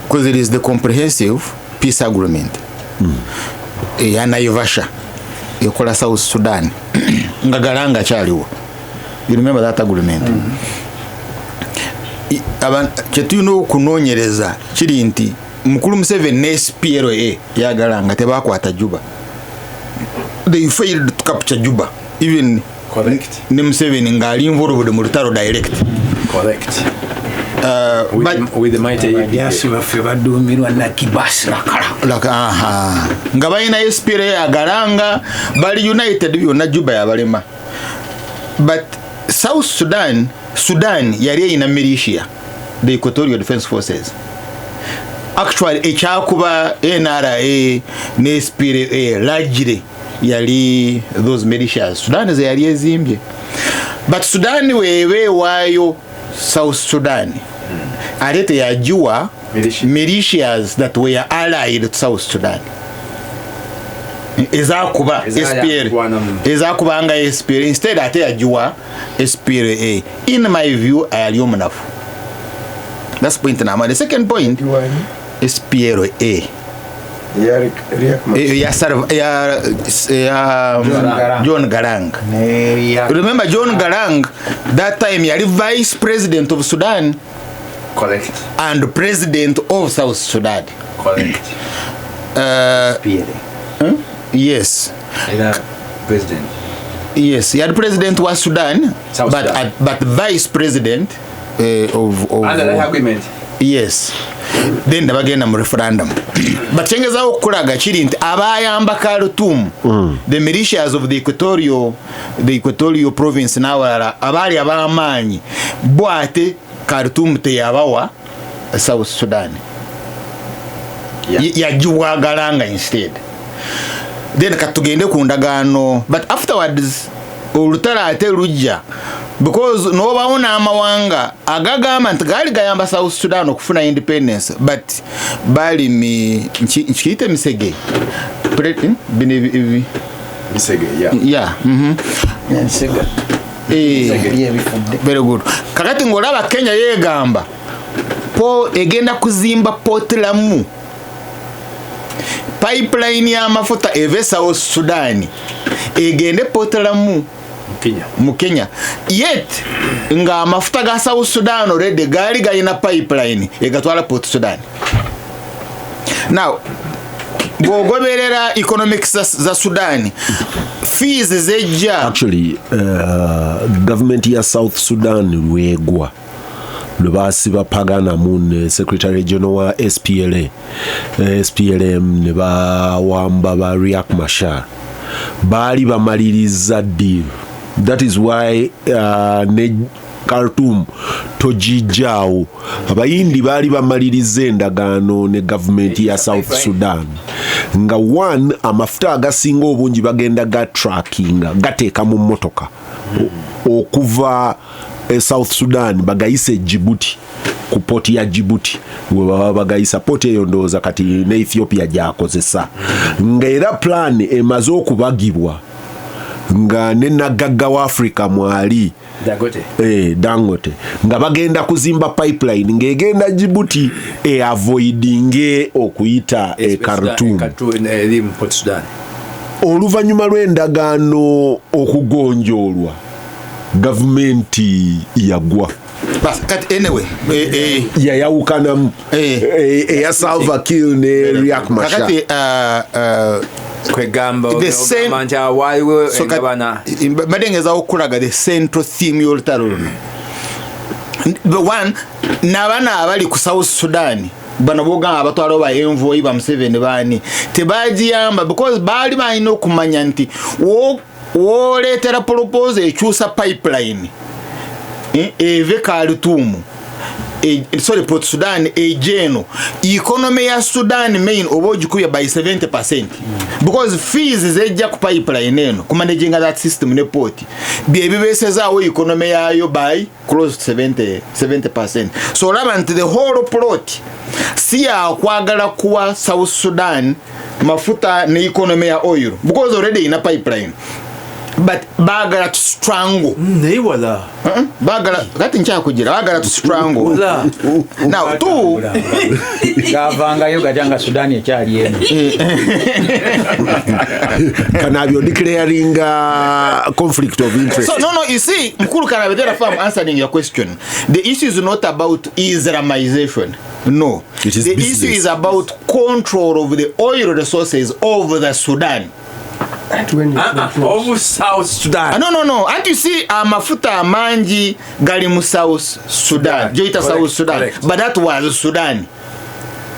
Speaker 2: because it is the comprehensive peace agreement. Ya Naivasha yokola South Sudan ngagalanga chaliwo. You remember that agreement? Kyetulina okunonyereza kiri nti mukulu Museveni ne SPLA yagalanga tebakwata Juba. They failed to capture Juba. Even
Speaker 1: correct.
Speaker 2: Ne Museveni ngali involved mu lutalo direct.
Speaker 1: Correct.
Speaker 3: With the mighty yes bafe badumirwa na Kibazo
Speaker 2: nga balina SPLA yagalanga bali united byonna Juba yabalema. But South Sudan yali ina militia, the Equatorial Defense Forces. Actually ekyakuba NRA ne SPLA largely yali those militias. Sudan ze yali ezimbye. But Sudan wewe wayo South Sudan alete yajiwa militias that were allied to South Sudan. Ezakuba ezakubanga SPLA instead ate yajiwa SPLA. In my view ayali omunafu. That's point number. The second point SPLA John Garang. Remember John Garang that time yali vice president of Sudan.
Speaker 1: Correct.
Speaker 2: And president of South Sudan.
Speaker 1: Correct.
Speaker 2: Yes.
Speaker 1: President.
Speaker 2: Yes, he had president was Sudan,
Speaker 1: South Sudan.
Speaker 2: But vice president of
Speaker 1: under the agreement.
Speaker 2: Yes. Then the bagenda mu referendum. But chengeza okulaga kiri nti abayamba Khartoum, the militias of the Equatorial province nawala abali abamanyi bwate Khartoum te yabawa South Sudan. Yajiwa galanga instead. Then katugende ku ndagaano, but afterwards olutala ate lujja because nobaona amawanga agagamba nti gali gayamba South Sudan okufuna independence, but bali nchite misege
Speaker 1: Misege,
Speaker 2: yeah.
Speaker 3: Nsega
Speaker 2: Very good. Kakati ngolaba Kenya yegamba po egenda kuzimba Port Lamu, pipeline ya mafuta eve South Sudan egende Port Lamu mu Kenya. Yet nga mafuta ga South Sudan already gali gayina pipeline egatwala Port Sudan. Now gogoberera economics za Sudan fees zeja
Speaker 5: actually government ya South Sudan lwegwa lubasiba pagana mun secretary general wa SPLM ne bawamba ba Riek Machar bali bamaliriza deal. That is why ne Khartoum tojijao abayindi bali bamaliriza endagaano ne government ya South Sudan nga one amafuta agasinga obungi bagenda ga tracking gateeka mu motoka okuva South Sudan bagayise Djibouti ku port ya Djibouti we baba bagayisa port eyo ndooza kati ne Ethiopia gyakozesa nga era plan emaze okubagibwa nga ne nagagga wa Africa mwali Dangote nga bagenda kuzimba pipeline ngegenda Djibouti avoiding okuyita Khartoum
Speaker 1: Port Sudan.
Speaker 5: Oluvanyuma lw'endagaano okugonjoolwa gavumenti yagwa.
Speaker 2: But anyway,
Speaker 5: yayawukanamu eya Salva Kiir ne Riek Machar.
Speaker 2: The same badengeza okulaga the central theme y'olutalo. The one nabana abali ku South Sudan bana boga abatwalo ba envoy ba Museveni bani tebajiyamba because bali balina okumanya nti wo letera propose ekyusa pipeline eve Khartoum Port Sudan ejeno economy ya Sudan main obojikuya by 70% because fees zejja ku pipeline eno ku managing that system ne port bibeseza economy yayo by close to 70%. So labant the whole plot siya kwagala kuwa South Sudan mafuta ne economy ya oil because already in a pipeline. But bagala to strangle.
Speaker 1: Naye wala.
Speaker 2: Bagala kati ncha kugira bagala to strangle. Now two
Speaker 3: gavanga yo gajanga Sudan ekyali eno.
Speaker 5: Kanaabi declaring conflict of interest.
Speaker 2: So no, you see, Mkuru Kanaabi, therefore I'm answering your question. The issue is not about Islamization. No.
Speaker 5: It is
Speaker 2: the
Speaker 5: business.
Speaker 2: issue is about control of the oil resources of the Sudan.
Speaker 1: Of South Sudan.
Speaker 2: No. And you see, mafuta manji gali mu South Sudan. Joita South Sudan.
Speaker 1: Correct.
Speaker 2: But that was Sudan.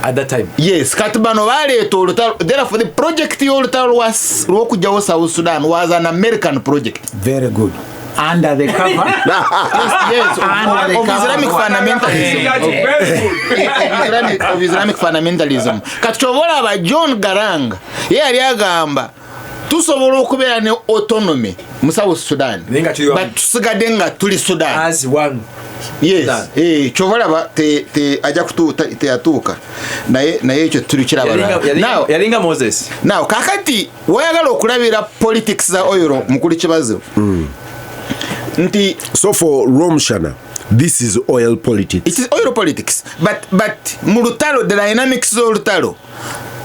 Speaker 1: At that time.
Speaker 2: Yes, katubano wale to therefore the project yolutalo was Rwokujawo South Sudan was an American project.
Speaker 3: Very good. Under the cover.
Speaker 2: Yes, of Islamic fundamentalism. Of Islamic fundamentalism. Katuchobola ba John Garang yali agamba tusobola okubeera ne autonomy mu South Sudan. But tusigadde nga tuli Sudan.
Speaker 1: As one.
Speaker 2: Yes. Chobola ba te aja te atuuka. Naye ekyo tuli kiraba. Now
Speaker 1: yalinga Moses.
Speaker 2: Now kakati wayagala okulabira politics za oil mukuli Kibazo.
Speaker 5: So for Rwomushana, this is oil politics.
Speaker 2: It is oil politics. But mulutalo the dynamics z'olutalo.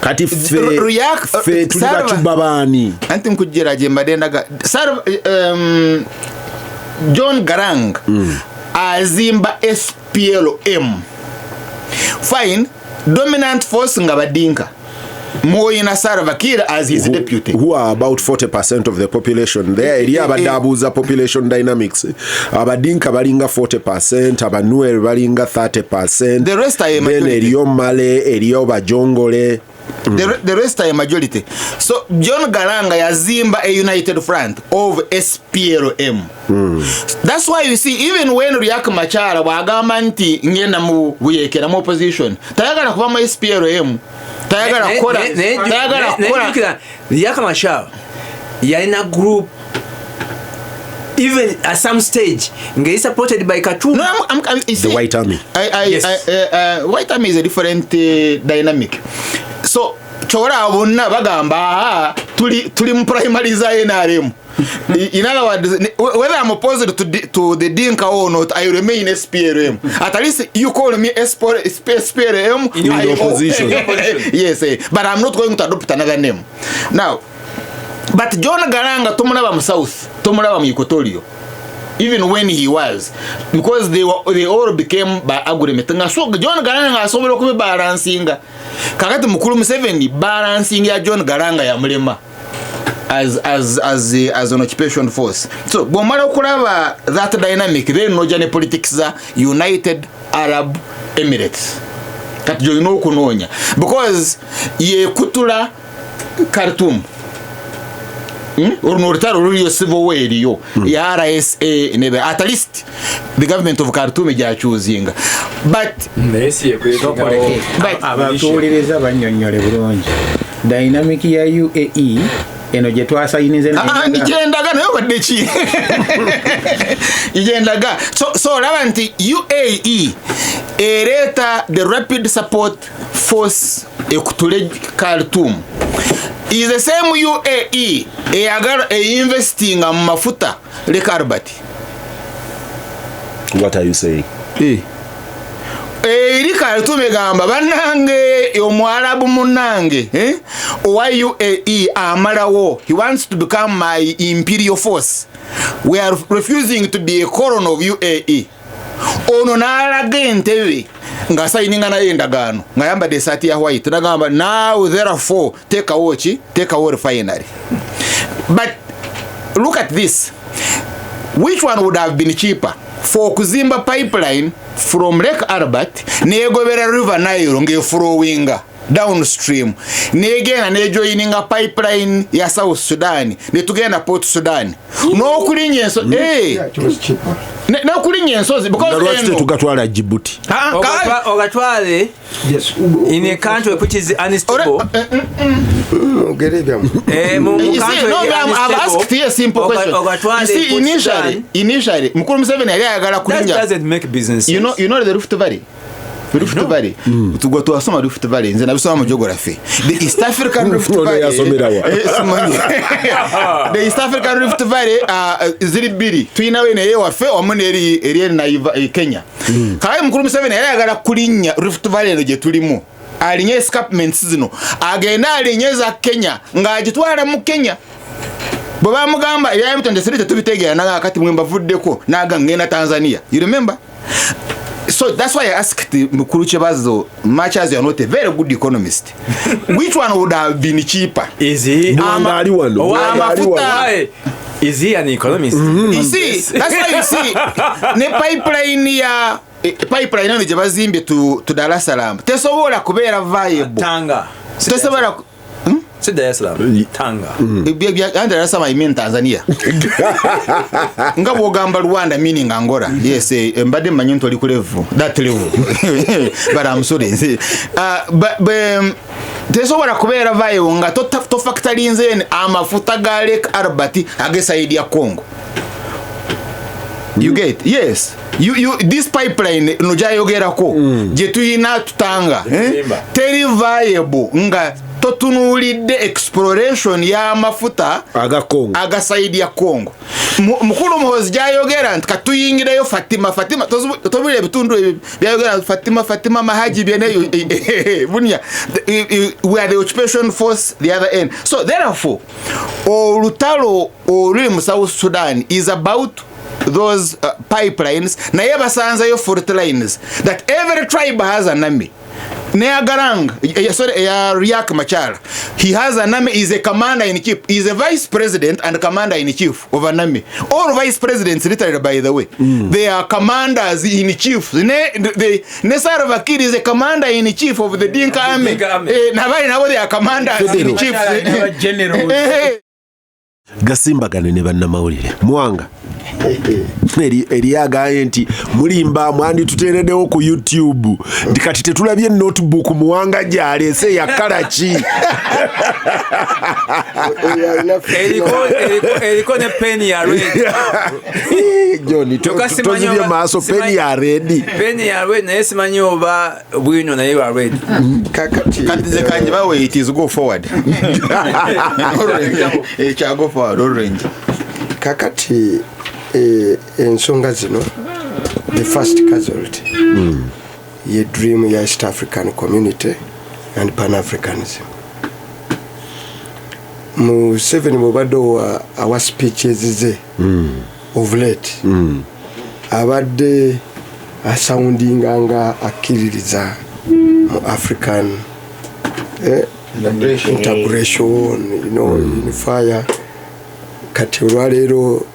Speaker 5: Kati fe tuli bachubabani.
Speaker 2: Anti mkujira jembadendaga. John Garang azimba SPLM. Fine. Dominant force ngabadinka. Moyina Salva Kiir as his deputy.
Speaker 5: Who are about 40% of the population. There, abadabuza population dynamics. Abadinka balinga 40%, abanuer balinga 30%.
Speaker 2: The rest are a majority.
Speaker 5: Then eriyo Male, eriyo Bajongole.
Speaker 2: The rest are a majority. So John Garanga yazimba a united front of SPLM. That's why you see, even when Riek Machar wagamba nti ngenda mu buyekera mu opposition, tayagala kuba mu SPLM. Tayagala kola
Speaker 1: Riek Machar yalina group even at some stage is supported by Khartoum.
Speaker 2: No,
Speaker 5: the White Army.
Speaker 1: Yes.
Speaker 2: White Army is a different dynamic. So chora bonna bagamba tuli mu primary za NRM. In other words, whether I'm opposed to the Dinka or not, I remain SPLM. At least you call me SPLM
Speaker 5: in your opposition.
Speaker 2: Yes, but I'm not going to adopt another name. Now, but John Garanga tumulaba mu South, tumulaba mu Equatoria. Even when he was, because they all became by agreement. So John Garanga asobola okubibalancing. Kakati mukulu Museveni balancing ya John Garanga ya mulema as an occupation force. So bomala okulaba that dynamic, then nojane politics za United Arab Emirates. Kati joino okunonya because ye kutula Khartoum. Orunotaro ruriyo civil war yo ya RSA nebe at least the government of Khartoum ja choosing. But
Speaker 3: abatuuliriza bannyonnyole bulungi dynamic ya UAE eno gye twasayinize
Speaker 2: ndigendaga nayo badde ki igendaga so laba nti UAE ereta the rapid support force ekutule Khartoum is the same UAE eyagala investing mu mafuta le Karbati.
Speaker 5: What are you saying?
Speaker 2: Eri Khartoum egamba banange omwarabu munange owa UAE amalawo, he wants to become my imperial force. We are refusing to be a colony of UAE. Ono nalaga entebe nga signinga naye endagaano nga yambadde esaati ya white nagamba now therefore take a refinery. But look at this, which one would have been cheaper for kuzimba pipeline from Lake Albert negobera river Nile ngeflowinga downstream negena nejoininga pipeline ya South Sudan netugenda Port Sudan no kulinye so n'okulinnya ensozi
Speaker 5: lwaki tetugatwala Djibouti
Speaker 1: ogatwale in a country which is unstable.
Speaker 2: I've asked you a simple question. You see, initially Mukuru Museveni yali ayagala kulinnya.
Speaker 1: That doesn't make business.
Speaker 2: You know the Rift Valley. Rift Valley. Tugwa twasoma Rift Valley nze nabisoma mu geography. The East African Rift Valley. The East African Rift Valley ziri biri. Tuyina we naye waffe omune eri na Kenya. Kale Mukuru Museveni yali ayagala kulinnya Rift Valley no gye tulimu. Alinye escarpments zino. Agenda alinyeza Kenya ng'agitwala mu Kenya. Baba mugamba ya M23 tetubitegeera naga akati mwe mbavuddeko naga ngenda Tanzania. You remember? So that's why I asked Mukuru Kibazo, much as you are not a very good economist, which one would have been cheaper?
Speaker 1: Is he?
Speaker 2: Why?
Speaker 1: Is he an economist?
Speaker 2: You see, that's why you see, ne pipeline no jabazimbe to Dar es Salaam. Tesobola kubeera viable.
Speaker 1: Tanga.
Speaker 2: Tesobola
Speaker 1: Say Dar es Salaam. Tanga.
Speaker 2: Dar es Salaam I mean Tanzania. Nga bwogamba Rwanda meaning Angola. Yes, mbadde manyi ntoli ku level. That level. But I'm sorry. But tesobola kubeera viable nga to factory nze amafuta ga Lake Albert agesaidi ya Congo. You get? Yes. You this pipeline no jayogerako je tuyina tutanga teri viable nga totunulidde exploration ya mafuta agasaidi ya Congo. Mukulu Muhozi jayogera nti katuyingireyo Fatima tobule bitundu byayogera Fatima Mahaji byeneyo bunya we are the occupation force the other end. So therefore olutalo oluli mu South Sudan is about those pipelines naye basanzayo fault lines that every tribe has an army. Neagarang, Riak Machar, he has an army, is a commander in chief, is a vice president and commander in chief of an army. All vice presidents retired, by the way. They are commanders in chief. Nesar Vakir is a commander in chief of the Dinka army. Now they are commanders in chief. General.
Speaker 5: Gasimbagane ne bannamawulire Muwanga eriagaye nti mulimba mwandi tuteereddewo ku YouTube ndikati tetulabye notebook Muwanga gyalese yakala ki
Speaker 1: eriko ne pen ya red
Speaker 5: Johnny tozibye maaso pen ya red
Speaker 1: naye simanyi oba bwino naye wa red
Speaker 2: kati ze kanje bawe it is go forward go forward orange
Speaker 4: kakati ensonga zino the first casualty ye dream ya East African community and Pan-Africanism. Mu 7 mubado our speeches ze of late abadde asoundinganga akiririza mu African integration, you know, unify kati olwaleero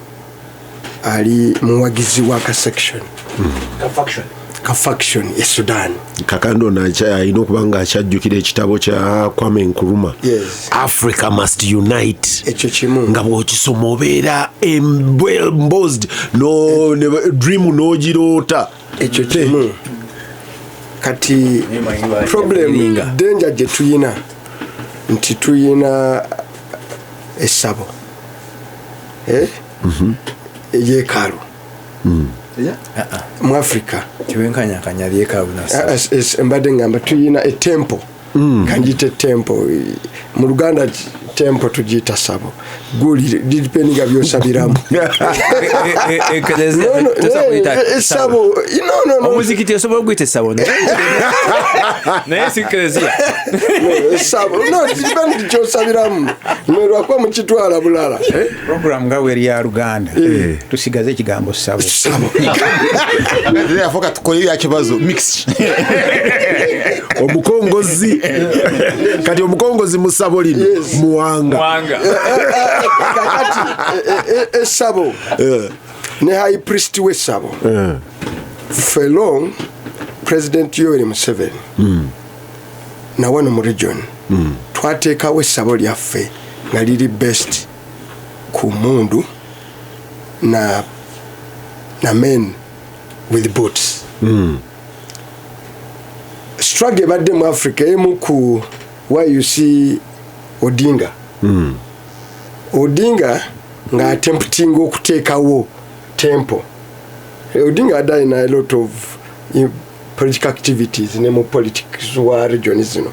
Speaker 4: ali muwagizi wa ka faction ya Sudan.
Speaker 5: Kakande alina okuba nga akyajjukira ekitabo kya Kwame Nkrumah,
Speaker 4: yes.
Speaker 5: Africa must unite.
Speaker 4: Ekyo kimu
Speaker 5: nga bw'okisoma obeera embossed no dream n'ogiroota.
Speaker 4: Ekyo kimu kati problem danger gye tuyina nti tuyina essabo yekalu mu Africa
Speaker 1: tiwenkanyakanya lyekalu
Speaker 4: mbadde ngamba tuyina etempo kanjite tempo mu Luganda tempo tugiyita sabo guli dipendinga byosabiramu sabo
Speaker 1: omuzikiti osobola okuyita sabo naye sikerezia
Speaker 4: sabo dipendinga byosabiramu mwerwakwa mukitwala bulala
Speaker 3: program nga weri ya Luganda tusigaze ekigambo sabo
Speaker 2: afoka tukole ya Kibazo mix
Speaker 5: omukongozi kati omukongozi musabo lino Muwanga
Speaker 4: kakati esabo ne high priest we sabo for long President Yoweri Museveni na wano mu region twateeka we sabo lyaffe nga liri best ku mundu na na men with boots. Struggle badde mu Africa emu ku why you see Odinga. Odinga nga attempting okuteekawo tempo. Odinga had done a lot of political activities ne mu politics wa region zino.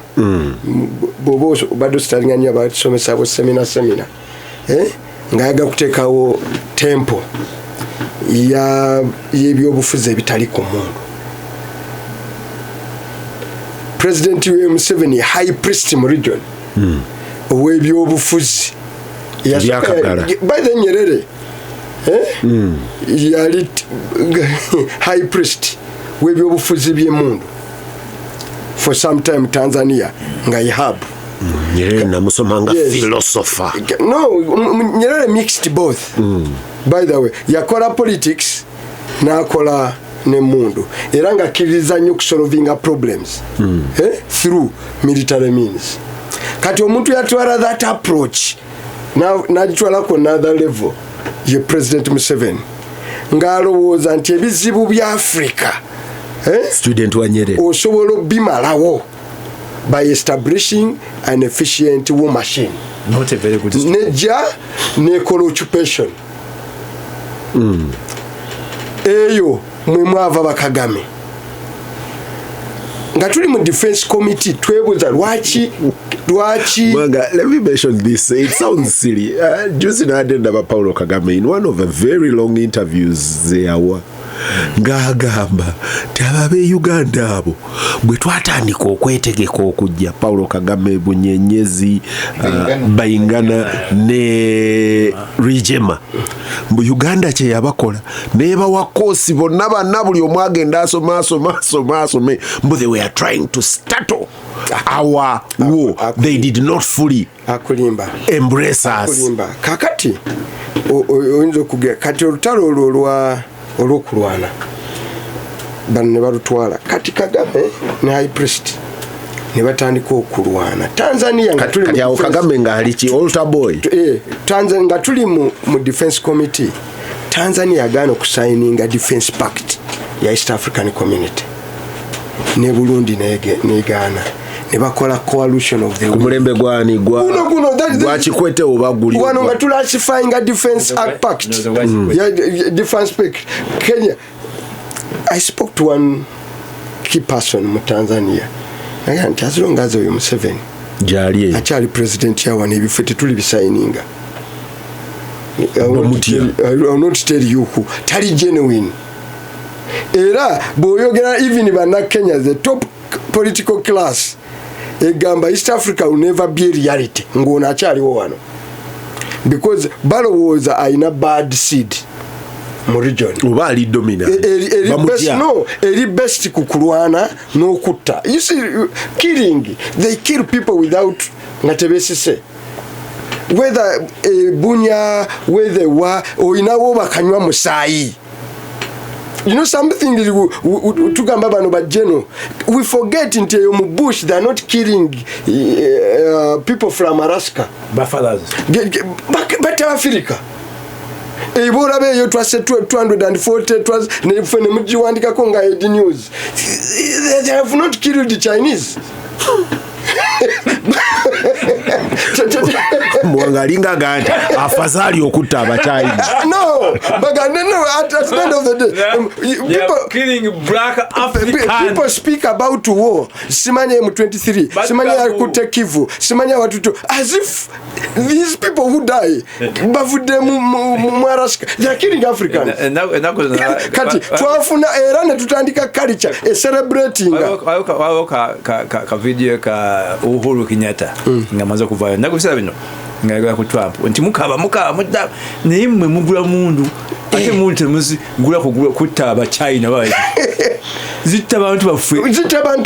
Speaker 4: Bobo bado staringa nnyo abasomesa abo semina. Nga yaga kuteekawo tempo y'ebyobufuzi ebitali ku mundu. President Museveni high priest mu region ow'ebyobufuzi by the Nyerere yali high priest w'ebyobufuzi by'emundu for some time Tanzania nga ihab
Speaker 5: Nyerere namusomanga philosopher.
Speaker 4: No, Nyerere mixed both. By the way, yakola politics n'akola n'emundu era nga akkiriza nnyo kusolvinga problems through military means. Kati omuntu yatwala that approach n'agitwala ku another level ye President Museveni ng'alowooza nti ebizibu bya Africa
Speaker 5: student wa Nyerere
Speaker 4: osobola bimalawo by establishing an efficient war machine.
Speaker 1: Not a very good
Speaker 4: Neja nekola occupation. Eyo mwe mwava bakagame. Nga tuli mu defense committee twebuza lwaki
Speaker 5: Manga, let me mention this. It sounds silly. Juzi na Paulo Kagame in one of the very long interviews there were ngagamba tababe Uganda abo bwe twatandika okwetegeka okujja Paulo Kagame bunyenyezi bayingana ne Rijema mu Uganda kye yabakola neba wakosi bonna banna buli omwagenda asoma they were trying to startle our war. They did not fully embrace us.
Speaker 4: Kakati oyinza okugira kati olutalo olw'okulwana bano ne balutwala kati Kagame ne high priest ne batandika okulwana Tanzania nga tuli
Speaker 5: kati Kagame nga ali ki altar boy
Speaker 4: Tanzania nga tuli mu defense committee Tanzania yagaana okusayininga defense pact ya East African Community ne Burundi negaana ne bakola coalition of the
Speaker 5: kumulembe gwani gwa Kikwete oba guli
Speaker 4: wano nga tulasifying a defense pact defense pact Kenya. I spoke to one key person mu Tanzania nti as long as oyo Museveni
Speaker 5: jali
Speaker 4: achali president yawa nebife tetuli bisayininga I will not tell you who tali genuine era boyogera even bana Kenya the top political class egamba East Africa will never be a reality ngona achaliwo wano because balowooza ayina bad seed mu region
Speaker 5: oba ali dominant
Speaker 4: eri best kukulwana n'okutta. You see, killing, they kill people without ngatebesise whether bunya whether wa oyinawo bakanywa musaayi. You know something tugamba bano bajeno we forget nti mu bush they are not killing people from Alaska
Speaker 1: buffaloes
Speaker 4: but Africa Ebola beyo twase 240 twas ne fene mujiwandika ko nga head news they have not killed the Chinese.
Speaker 5: Mwangalinga gani afadhali okutta abachina.
Speaker 4: No, but no, at the end of the day
Speaker 1: people killing black Africans.
Speaker 4: People speak about war. Simanya M23, Simanya Kutekivu, Simanya watutu as if these people who die bavude mu Alaska they are killing Africans. Kati twafuna era ne tutandika culture celebrating
Speaker 1: ka video ka Uhuru Kenyatta ngamaze kuvayo ndakubisaba bino ngayagala ku Trump nti mukaba mudda nimwe mugula mundu ate muntu muzi ngula kutta aba China bayi zitta abantu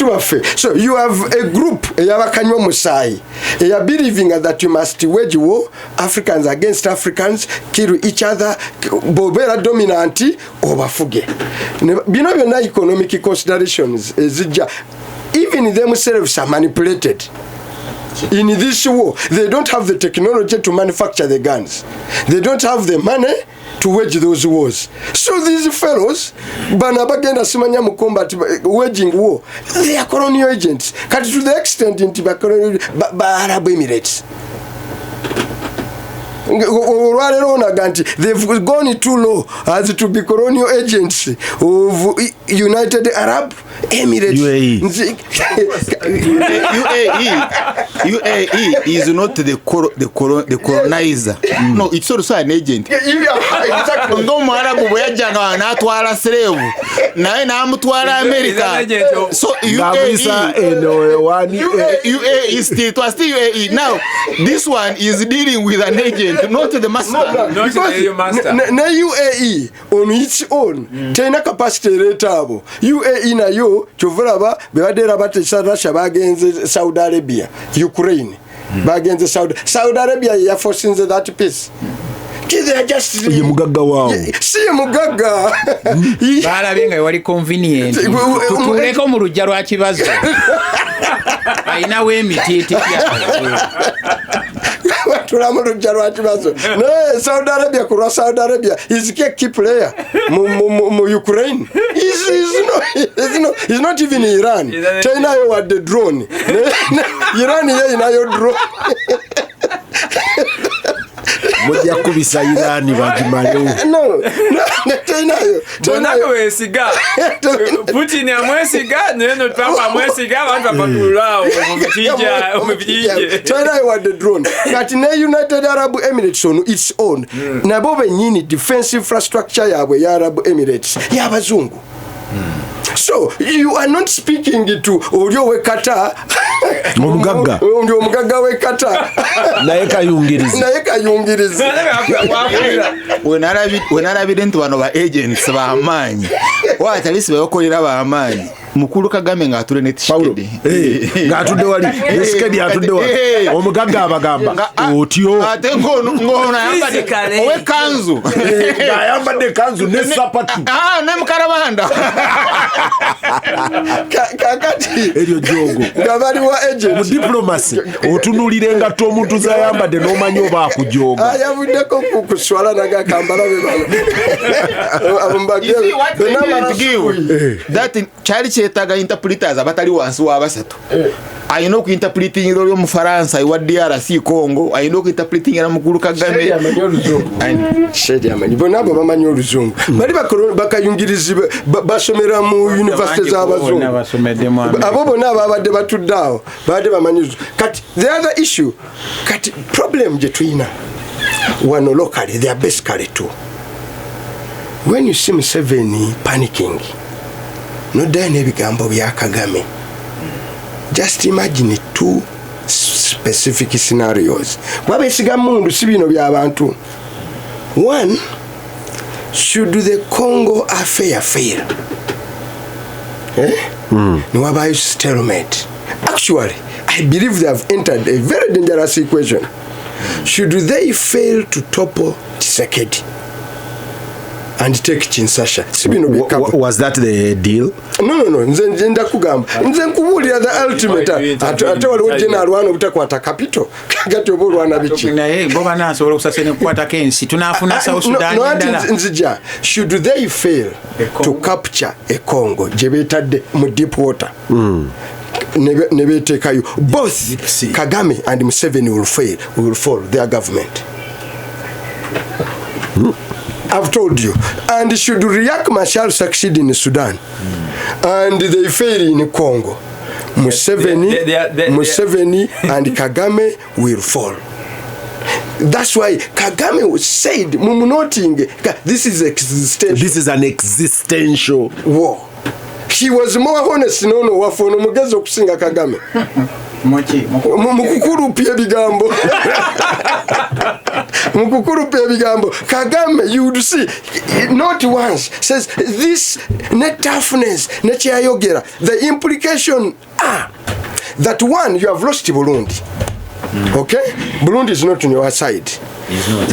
Speaker 1: baffe. So you have a group eyabakanywa musaayi eya believing that you must wage war Africans against Africans, kill each other, bobera dominant obafuge bino byonna economic considerations ezijja. Even themselves are manipulated. In this war, they don't have the technology to manufacture the guns. They don't have the money
Speaker 4: to wage those wars. So these fellows, Banabagenda Simanya combat waging war, they are colonial agents. Cut to the extent into Arab Emirates. They've gone too low as to be colonial agents of United Arab Emirates.
Speaker 2: UAE is not the colonizer. No, it's also an agent. Ndo Mwarabu bwejanga natwala slave naye namutwala America. So UAE is still UAE. Now this one is dealing with an agent, not the master.
Speaker 1: Not the master.
Speaker 4: Na UAE on its own tena capacity rate abo. UAE na yo chovulaba bebadera batesa Russia bagenze Saudi Arabia, Ukraine bagenze Saudi Arabia ya forcing that peace. They are just
Speaker 5: Mugaga wao.
Speaker 4: See Mugaga.
Speaker 3: Balabenga wali convenient. Tutuleko mu lujja lwa Kibazo. Aina we mititi ya.
Speaker 4: Tulamulu lujja Kibazo. No, Saudi Arabia kura Saudi Arabia is a key player. Mu Ukraine. He's not even Iran. China yo had the drone. Iran ye inayo drone.
Speaker 5: Mujja kubisa Irani bagimaleo.
Speaker 4: No, China yo.
Speaker 1: Bonako wesiga. Putin amwesiga, neno Trump amwesiga, bantu bakatula omubijije.
Speaker 4: China yo had the drone. But in the United Arab Emirates on its own. Nabo benyini defense infrastructure yabwe ya Arab Emirates. Yabazungu. So you are not speaking to Olio we Qatar.
Speaker 5: Omugaga.
Speaker 4: Ndio Mugaga we Qatar.
Speaker 5: Naye kayungiriza.
Speaker 2: When Arabident one of our agents ba amanyi. Wa atalisi bayokolera ba amanyi. Mukulu Kagame ngatule netishikedi.
Speaker 5: Ngatudde wali. Netishikedi atudde wali. Omugaga abagamba. Otyo.
Speaker 2: Ate ngono yambadde owe kanzu.
Speaker 5: Yambadde kanzu ne sapatu.
Speaker 2: Ne mukarabanda.
Speaker 4: Kakati.
Speaker 5: Eryo jogo.
Speaker 4: Gabali wa agent.
Speaker 5: Mu diplomacy. Otunulire ngato omuntu zayambadde n'omanyi oba akujoga.
Speaker 4: Ayavuddeko kuswala naga kambala bebalo.
Speaker 2: That Charlie Chetaga interpreters abatali wansi wa basatu. Ayino ku interpreting ilo mu Faransa iwa DRC Congo, ayino ku interpreting na Mukulu Kagame.
Speaker 4: Shedi amanyi bonabo bamanyi oluzungu. Bali bakayungirizi basomera mu university z'abazungu. Abo bonna abadde batuddawo badde bamanyi. Kati the other issue, kati problem je tuina. One locally, they are basically two. When you see Museveni panicking, no dane ebigambo bya Kagame. Just imagine two specific scenarios. Wabesiga mundu si bino bya bantu. One, should the Congo affair fail? No about stalemate. Actually, I believe they have entered a very dangerous equation. Should they fail to topple Tshisekedi and take Kinshasa?
Speaker 5: Was that the deal?
Speaker 4: No. Nze ndakugamba. Nze nkubulira the ultimate. Ate waliwo general wano butakwata capital. Kagati obolwana biki.
Speaker 3: Naye boba nasobola okusasene kukwata kensi. Tunafuna South Sudan ndala.
Speaker 4: Nzija. Should they fail to capture a Congo? Jebetadde mu deep water. Nebetekayo. Both Kagame and Museveni will fail. Will fall their government. I've told you. And should Riek Machar succeed in Sudan and they fail in Congo, Museveni and Kagame will fall. That's why Kagame said, this is existential.
Speaker 5: This is an existential
Speaker 4: war. He was more honest wafono mugezo kusinga Kagame. Mukukuru pia bigambo. Kagame, you would see, not once, says this net toughness, net yayogera. The implication that one, you have lost Burundi. Okay? Burundi is not on your side.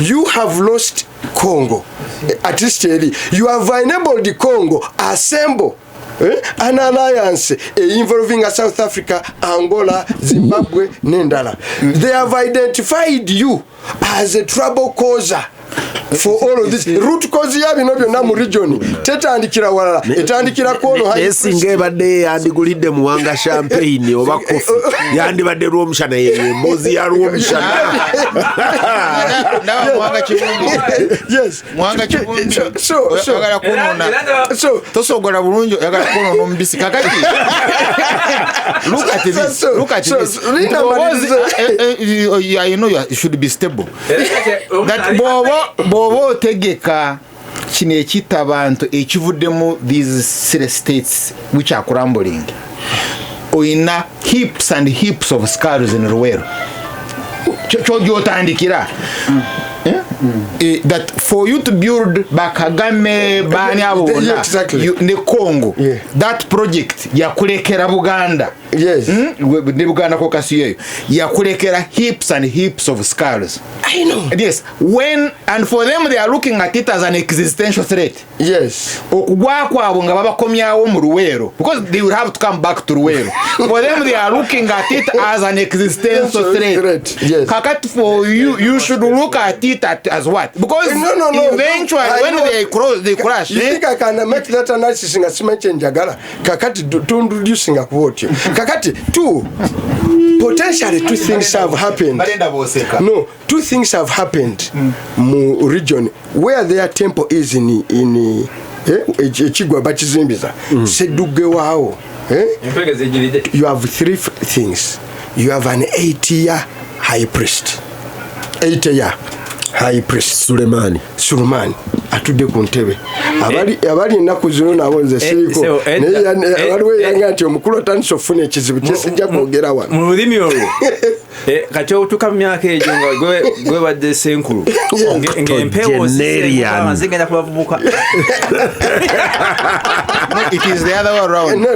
Speaker 4: You have lost Congo. At least you have enabled the Congo assemble an alliance involving South Africa, Angola, Zimbabwe, Nendala. They have identified you as a trouble causer for all of this root cause ya bino byonna mu region tetandikira walala etandikira kwono
Speaker 5: esinga ebadde yandigulidde Muwanga champagne oba kofi yandibadde Rwomushana embozi ya Rwomushana.
Speaker 2: Muwanga Kivumbi.
Speaker 4: Yes.
Speaker 2: Muwanga Kivumbi.
Speaker 4: So
Speaker 2: yagala kunona. So tosogola bulungi yagala kunona ombisi kakati. Look at this. Look at this. You know you should be stable. That bobo tegeka kino ekita abantu ekivuddemu these states which are crumbling. Oyina heaps and heaps of scars in Rwero. Kyotandikira. That for you to build Bakagame bani abo ne Congo, that project yakulekera Buganda.
Speaker 4: Yes.
Speaker 2: Ne Buganda ko kasiyo yakulekera heaps and heaps of scars.
Speaker 4: I know.
Speaker 2: Yes. When and for them they are looking at it as an existential threat.
Speaker 4: Yes.
Speaker 2: Okugwa kwabo nga babakomyawo mu Rwero because they will have to come back to Rwero. For them they are looking at it as an existential threat.
Speaker 4: Yes.
Speaker 2: Kakati for you should look at it as what? Because
Speaker 4: no,
Speaker 2: eventually when they crash.
Speaker 4: You think I can make that analysis in a cement njagala? Kakati to introducing a quote. Kakati two potentially two things have happened. No, two things have happened mu region where their temple is in Echigwa Bachizimbiza. Seduge wao. You have three things. You have an 8-year high priest. 8-year high priest Sulemani atude ku ntebe abali ennaku zino nabo nze siiko waliwo yanga nti omukulu atandise ofuna ekizibu kyesijja kwogera wano
Speaker 1: mu lulimi olwo kati otuuka mu myaka egyo nga gwe badde senkulu ng'empewo zigenda kubavubuka.
Speaker 2: It is the other way around.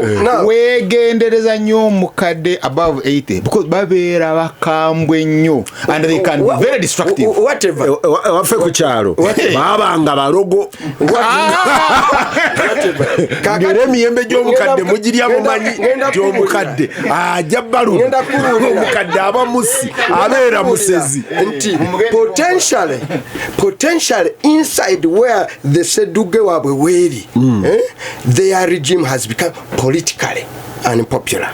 Speaker 2: Wegendereza nnyo omukadde above 80 because babeera bakambwe nnyo and they can be very destructive.
Speaker 4: Whatever.
Speaker 5: Waffe ku kyalo baabanga balogo ngera emiyembe gy'omukadde mugirya mumanyi gy'omukadde ajja balu omukadde aba musi abeera musezi
Speaker 4: nti potentially inside where the seduge wabwe weeri their regime has become politically unpopular.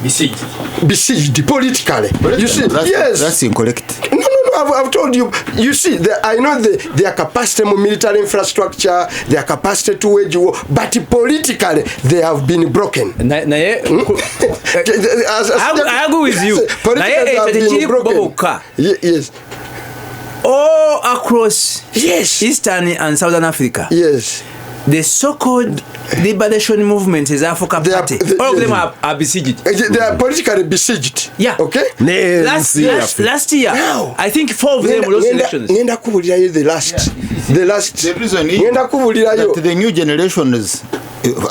Speaker 4: Besieged politically. You see, yes.
Speaker 2: That's incorrect.
Speaker 4: No, I've told you. You see, I know their capacity, military infrastructure, their capacity to wage war, but politically they have been broken.
Speaker 1: Naye, I agree with you.
Speaker 4: Politically they have been broken. Yes.
Speaker 1: All across
Speaker 4: Eastern
Speaker 1: and Southern Africa.
Speaker 4: Yes.
Speaker 1: The so-called liberation movement is Africa Party. All of them are besieged.
Speaker 4: They are politically besieged.
Speaker 1: Yeah.
Speaker 4: Okay.
Speaker 1: Last year,
Speaker 4: now,
Speaker 1: I think 4 of them lost elections.
Speaker 4: The
Speaker 2: reason is that the new generations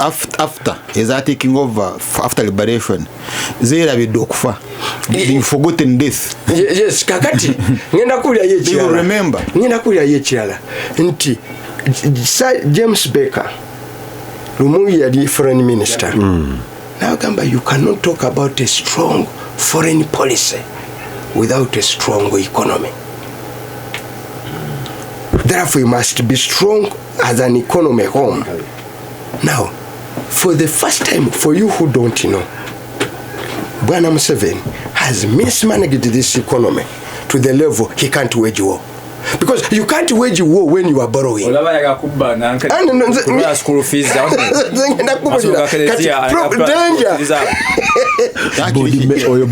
Speaker 2: after are taking over after liberation. They've forgotten death.
Speaker 4: Yes, kakati. They
Speaker 2: will remember.
Speaker 4: Sir James Baker, Rumuyi foreign minister. Now, Gamba, you cannot talk about a strong foreign policy without a strong economy. Therefore, you must be strong as an economy home. Now, for the first time, for you who don't know, Bwana Museveni has mismanaged this economy to the level he can't wage war. Because you can't wage war when you are borrowing.
Speaker 1: School fees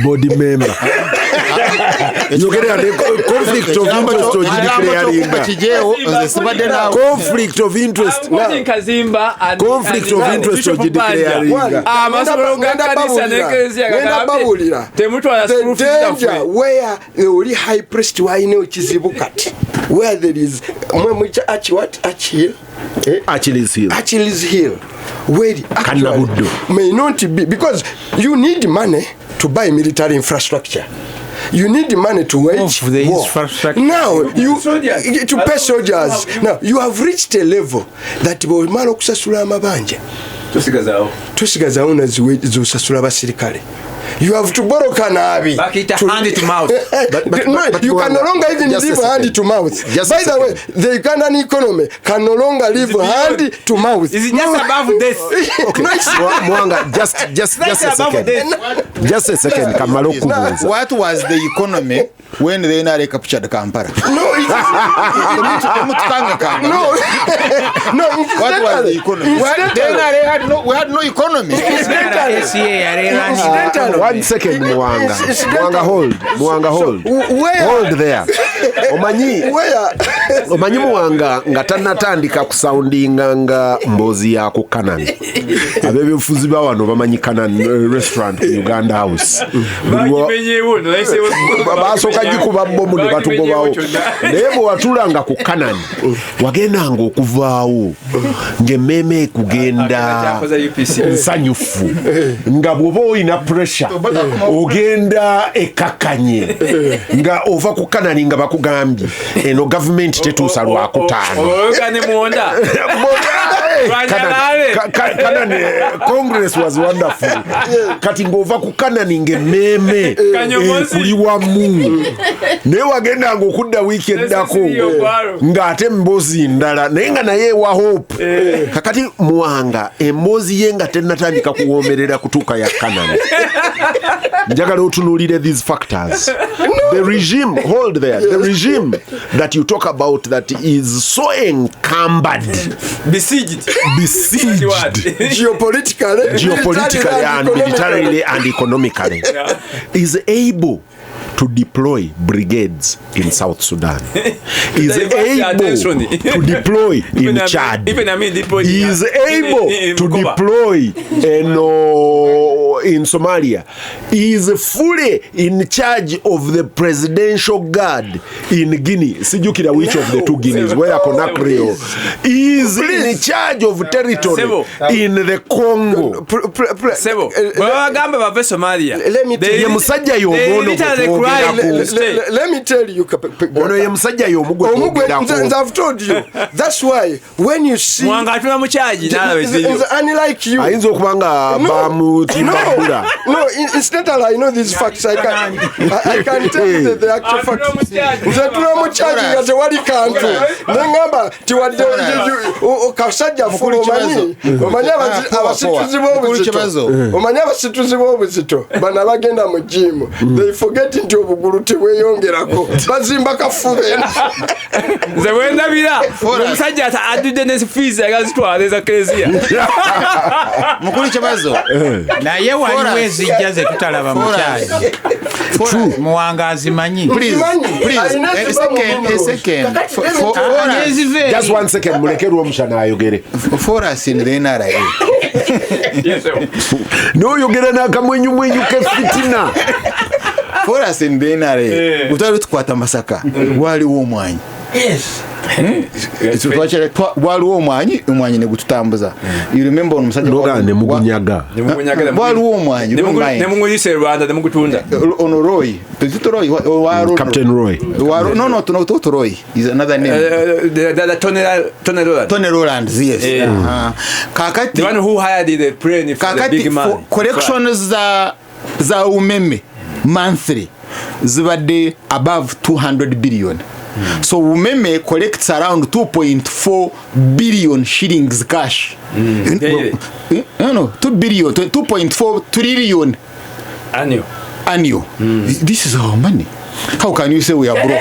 Speaker 5: body member. You get a conflict of interest or conflict of interest. Conflict of interest or
Speaker 4: danger where the only high priest where there is Achilles Hill, where actually may not be, because you need money to buy military infrastructure. You need money to wage war. Now you to pay soldiers. Now you have reached a level that bw'omala okusasula amabanja tosigazawo nazosasula abasirikale. You have to borrow Kanaabi.
Speaker 1: Back it hand to mouth.
Speaker 4: But you can no longer even live hand to mouth. By the way, the Ugandan economy can no longer live hand to mouth.
Speaker 1: Is it just above this?
Speaker 5: Okay. Muwanga, just a second. Just a second. Kamalo kubuza.
Speaker 2: What was the economy when they now recaptured Kampala?
Speaker 4: No,
Speaker 2: What was the economy? We had no economy.
Speaker 5: One second, Muwanga, hold. Hold there. Omanyi Muwanga nga tannatandika kusoundinga nga mbozi ya ku Kanaabi. Ab'ebyobufuzi ba wano bamanyi Kanaabi restaurant ku Uganda House. Basooka gikuba bomu ne batugobawo. Naye bwe watulanga ku Kanaabi wagendanga okuvaawo ng'emmeeme kugenda nsanyufu nga bw'oba olina pressure ogenda ekkakkanye nga ova ku Kanaabi nga bakugambye eno gavumenti tetuusa lwakutaano. Congress was wonderful. Kati ng'ova ku Kanaabi ng'emmeeme ekuli wamu naye wagendanga okudda wiiki eddako ng'ate emboozi ndala naye nga naye ewa hope. Kakati Muwanga emboozi ye nga tennatandika kuwoomerera kutuuka ya Kanaabi. Njagala otunuulire these factors. The regime, hold there, the regime that you talk about that is so encumbered, besieged geopolitically and militarily and economically, is able to deploy brigades in South Sudan. Is able to deploy in Chad. Is able to deploy in Somalia. Is fully in charge of the presidential guard in Guinea. Sijukira which of the two Guineas, where Conakry is in charge of territory in the Congo.
Speaker 4: Let me tell you. I've told you. That's why when you see unlike you, no, instead I know these facts. I can tell you the actual facts. They forget into obuguluti weyongerako bazimba kafube
Speaker 1: ze wendabira omusajja atadde ne fees agazitwala eza kezia
Speaker 3: mukulu Kibazo naye waliwo ezijja ze tutalaba mukyali Muwanga azimanyi.
Speaker 2: Please, a second.
Speaker 5: Just 1 second, muleke Rwomushana ayogere.
Speaker 2: For us in the NRA.
Speaker 5: No, yogera na kamwenyu ke fitina.
Speaker 2: For us in the NRA. Utali tukwata Masaka. Waliwo omwanyi.
Speaker 1: Yes.
Speaker 2: Waliwo omwanyi ne gututambuza. You remember omusajja
Speaker 5: ne mugunyaga.
Speaker 2: Waliwo omwanyi.
Speaker 1: Ne munguyise Rwanda ne mugutunda.
Speaker 2: Ono Roy.
Speaker 5: Captain Roy.
Speaker 2: No, not Roy. Is another name. Tony Roland. Yes. Kakati.
Speaker 1: The one who hired the plane for the big man.
Speaker 2: Collections za umeme monthly zibadde above 200 billion. So umeme collects around 2.4 billion shillings cash. No, 2 billion, 2.4 trillion annual. This is our money. How can you say we are broke?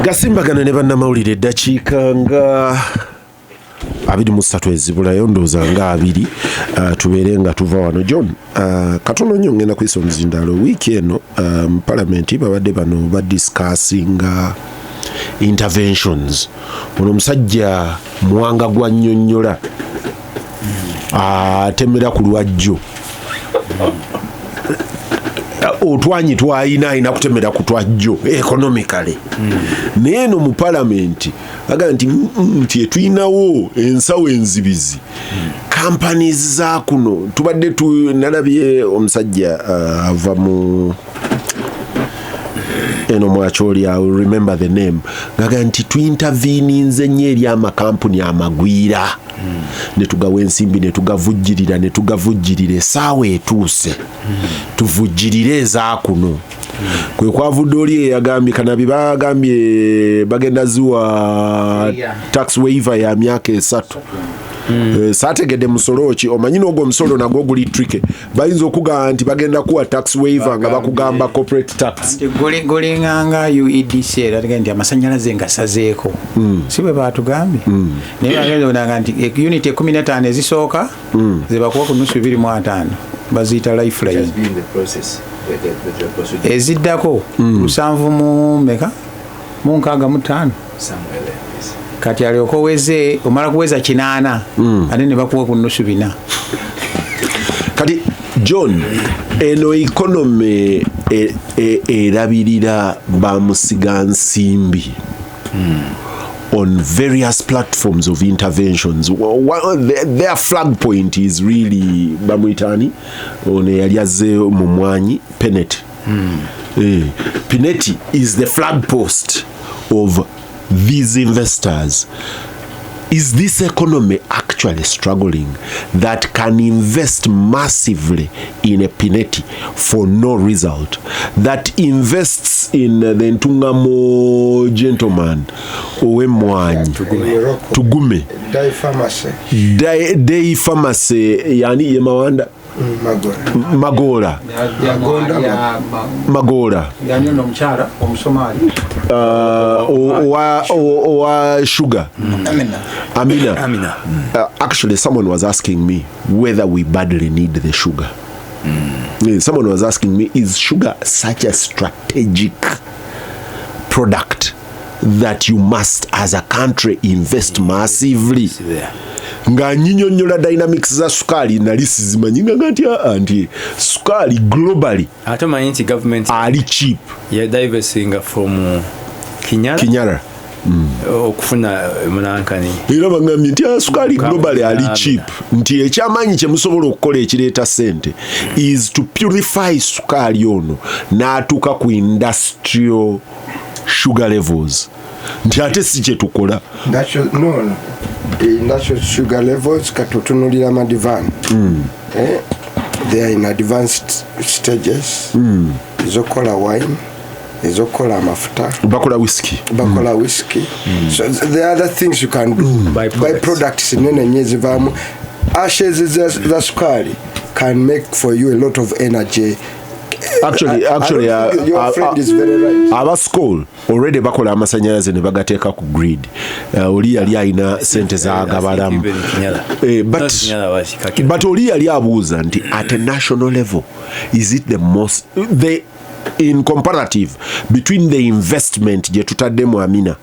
Speaker 5: Gasimbagane ne bannamawulire eddakiika nga 23 ezibulayo ndowooza nga 2 tubeere nga tuva wano John katono nnyo ngenda kuyisa omuzindaalo wiiki eno mu palamenti babadde bano badiscassinga interventions ono omusajja Muwanga gwa nnyonnyola atemera ku lwajjo otwanyi twayina kutemera ku twajjo economically naye no mu palamenti aga nti tuyinawo ensawo enzibizi companies za kuno tubadde nalabye omusajja ava mu eno mwacholi, I will remember the name, ngaga nti tuinterveninze nnyo eri amakampuni amagwira ne tugawa ensimbi ne tugavujjirira essaawa etuuse tuvujjirire ezaakuno. Kwe kwavudde oli eyagambye Kanaabi bagambye bagenda ziwa tax waiver ya myaka 3. Saategedde musolo ki omanyi n'ogwo omusolo nagwo guli tricky. Bayinza okugamba nti bagenda kuwa tax waiver nga bakugamba corporate tax.
Speaker 3: Golinganga UEDC era nti amasannyalaze ngasazeeko. Si bwe baatugambye. Naye bagenda nti unit 15 ezisooka ze bakuwa ku nusu 25 baziyita lifeline. Eziddako 7 mu meka mu 65 kati alyoka oweze omala kuweza 8 ate ne bakuwa ku nusu 4.
Speaker 5: Kati John, eno economy erabirira bamusiga nsimbi on various platforms of interventions. Their flag point is really bamwitani one yali azze mu mwanyi Peneti. Peneti is the flag post of these investors. Is this economy actually struggling that can invest massively in a Peneti for no result, that invests in the Ntungamo gentleman Owemwanyi Tugume Day Pharmacy yani Yemawanda Magora
Speaker 3: yanyono mchara omusomali
Speaker 5: wa sugar Amina. Actually someone was asking me whether we badly need the sugar. Someone was asking me, is sugar such a strategic product that you must as a country invest massively? Nga nyinyonyola dynamics za sukali nali sizimanyinga ngati anti sukali globally
Speaker 1: atomanyi nti government
Speaker 5: ali cheap
Speaker 1: diversing from Kinyara okufuna munankani
Speaker 5: era bangambye nti sukali globally ali cheap nti ekyamanyi kye musobola okukola ekireeta sente is to purify sukali ono n'atuuka ku industrial sugar levels nti ate si kye tukola
Speaker 4: industrial sugar levels katutunulira amadivan they are in advanced stages ezokola wine ezokola amafuta
Speaker 5: bakola whiskey
Speaker 4: so there are other things you can do by products nene nyezivamu ashes za sukari can make for you a lot of energy.
Speaker 5: Actually,
Speaker 4: your friend is very right.
Speaker 5: Aba school already bakola amasanyalaze ne bagateeka ku grid. Oli yali alina sente za gabalamu. But oli yali abuuza nti at a national level is it the most in comparative between the investment je tutaddemu Amina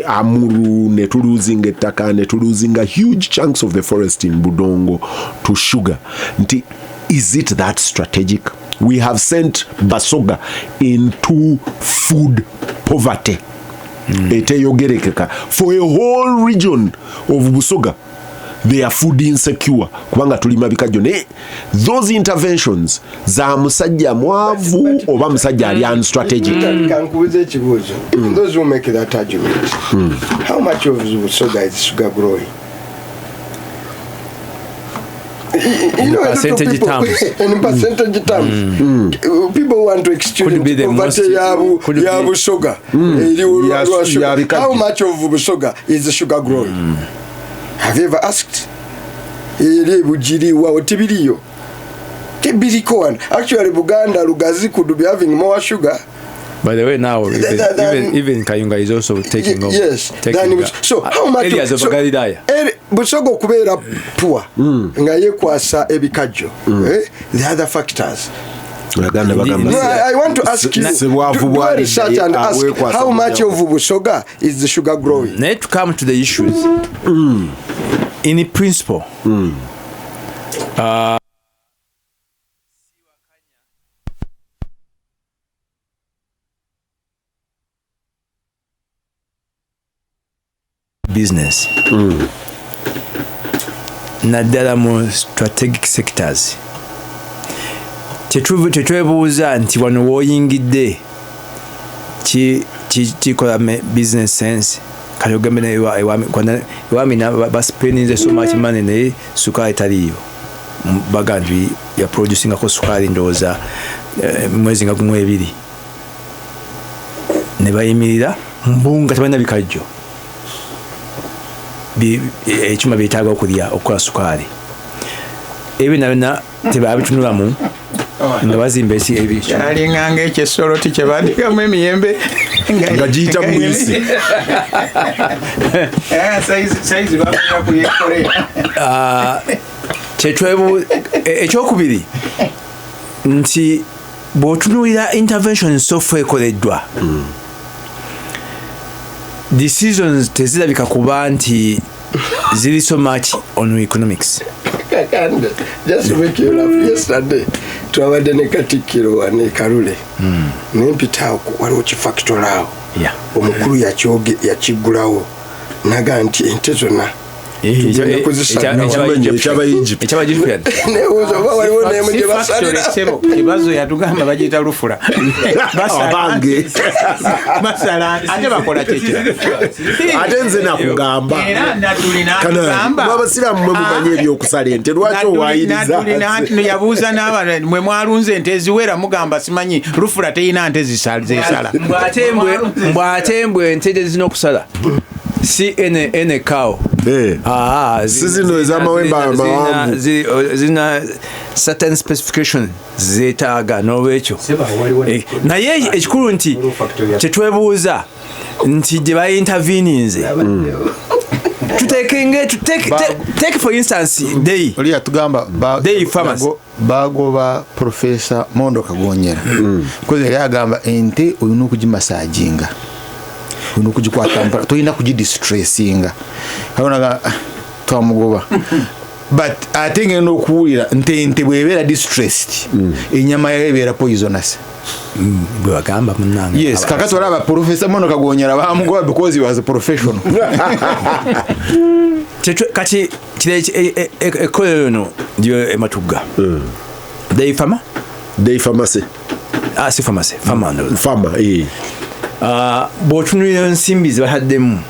Speaker 5: Amuru ne tuluzinga ettaka ne tuluzinga huge chunks of the forest in Budongo to sugar nti is it that strategic? We have sent Basoga into food poverty. For a whole region of Busoga, they are food insecure. Kubanga tulima bikajjo ne those interventions za musajja mwavu oba musajja ali unstrategic.
Speaker 4: Kankubuze ekibuuzo. Those who make that argument. How much of Busoga is sugar growing? In percentage terms, people want to exchange poverty ya Busoga. How much of Busoga is the sugar growing? Have you ever asked? Actually, Uganda, Lugazi could be having more sugar.
Speaker 1: By the way, now even Kayunga is also taking over.
Speaker 4: Yes. So how much
Speaker 1: areas of Galidaya?
Speaker 4: Busogo kubera poor. Nga yekwasa ebikajjo. The other factors. I want to ask you to research and ask how much of Busoga is the sugar growing?
Speaker 1: Need to come to the issues. In principle, business naddala mu strategic sectors tetwebuuza nti wano wooyingidde kikola business sense kati ogambe ewami baspendinze so much money naye sukaali taliyo baga nti yaproducingako sukaali ndowooza mwezi nga gumu 2 ne bayimirira mbunga tebalina bikajjo ekyuma byetaaga okukola sukaali ebyo nabina tebabitunulamu nga bazimba
Speaker 3: alinganga ekyesoloti kyebandikamu emiyembe
Speaker 5: nga giyita mwisi
Speaker 3: saizi bamenya kuyekolera
Speaker 1: ekyokubiri nti bw'otunuulira intervention software ekoleddwa decisions tezirabika kuba nti ziri so much on economics.
Speaker 4: Kakande, just to make you laugh, yesterday twabadde ne Katikkiro wane Kalule nempita waliwo kifactory awo omukulu yakigulawo naga nti ente zonna
Speaker 3: Kibazo yatugamba bagiyita lufula ate bakola kyekira
Speaker 5: ate nze nakugamba abasiraamu mwe mumanyi ebyokusala ente lwaki owayiriza
Speaker 3: yabuuza n'abana mwe mwalunze ente eziwera mugamba simanyi lufula teyina nte zesala
Speaker 1: mbwate mbwe ente tezina okusala si ene cow
Speaker 5: sizino ez'amawembe amawanvu
Speaker 1: zina certain specification zeetaaga n'olwekyo naye ekikulu nti kyetwebuuza nti gye bayinterveninze take for instance day
Speaker 2: oli yatugamba bagoba Professor Mondo Kagonyera koze yagamba ente olina okugimasajinga olina okugikwata mpala tolina kugidistressinga abonaga twamugoba but ate ngenda okuwulira ente bwebeera distressed enyama yayo ebeera poisonous
Speaker 1: bwagamba munange
Speaker 2: yes kakati olaba Professor Mondo Kagonyera bamugoba because he was a professional
Speaker 1: kati ekolero no ndio ematugga day pharmacy si pharmacy
Speaker 5: farmer
Speaker 1: bw'otunulira ensimbi ze bahaddemu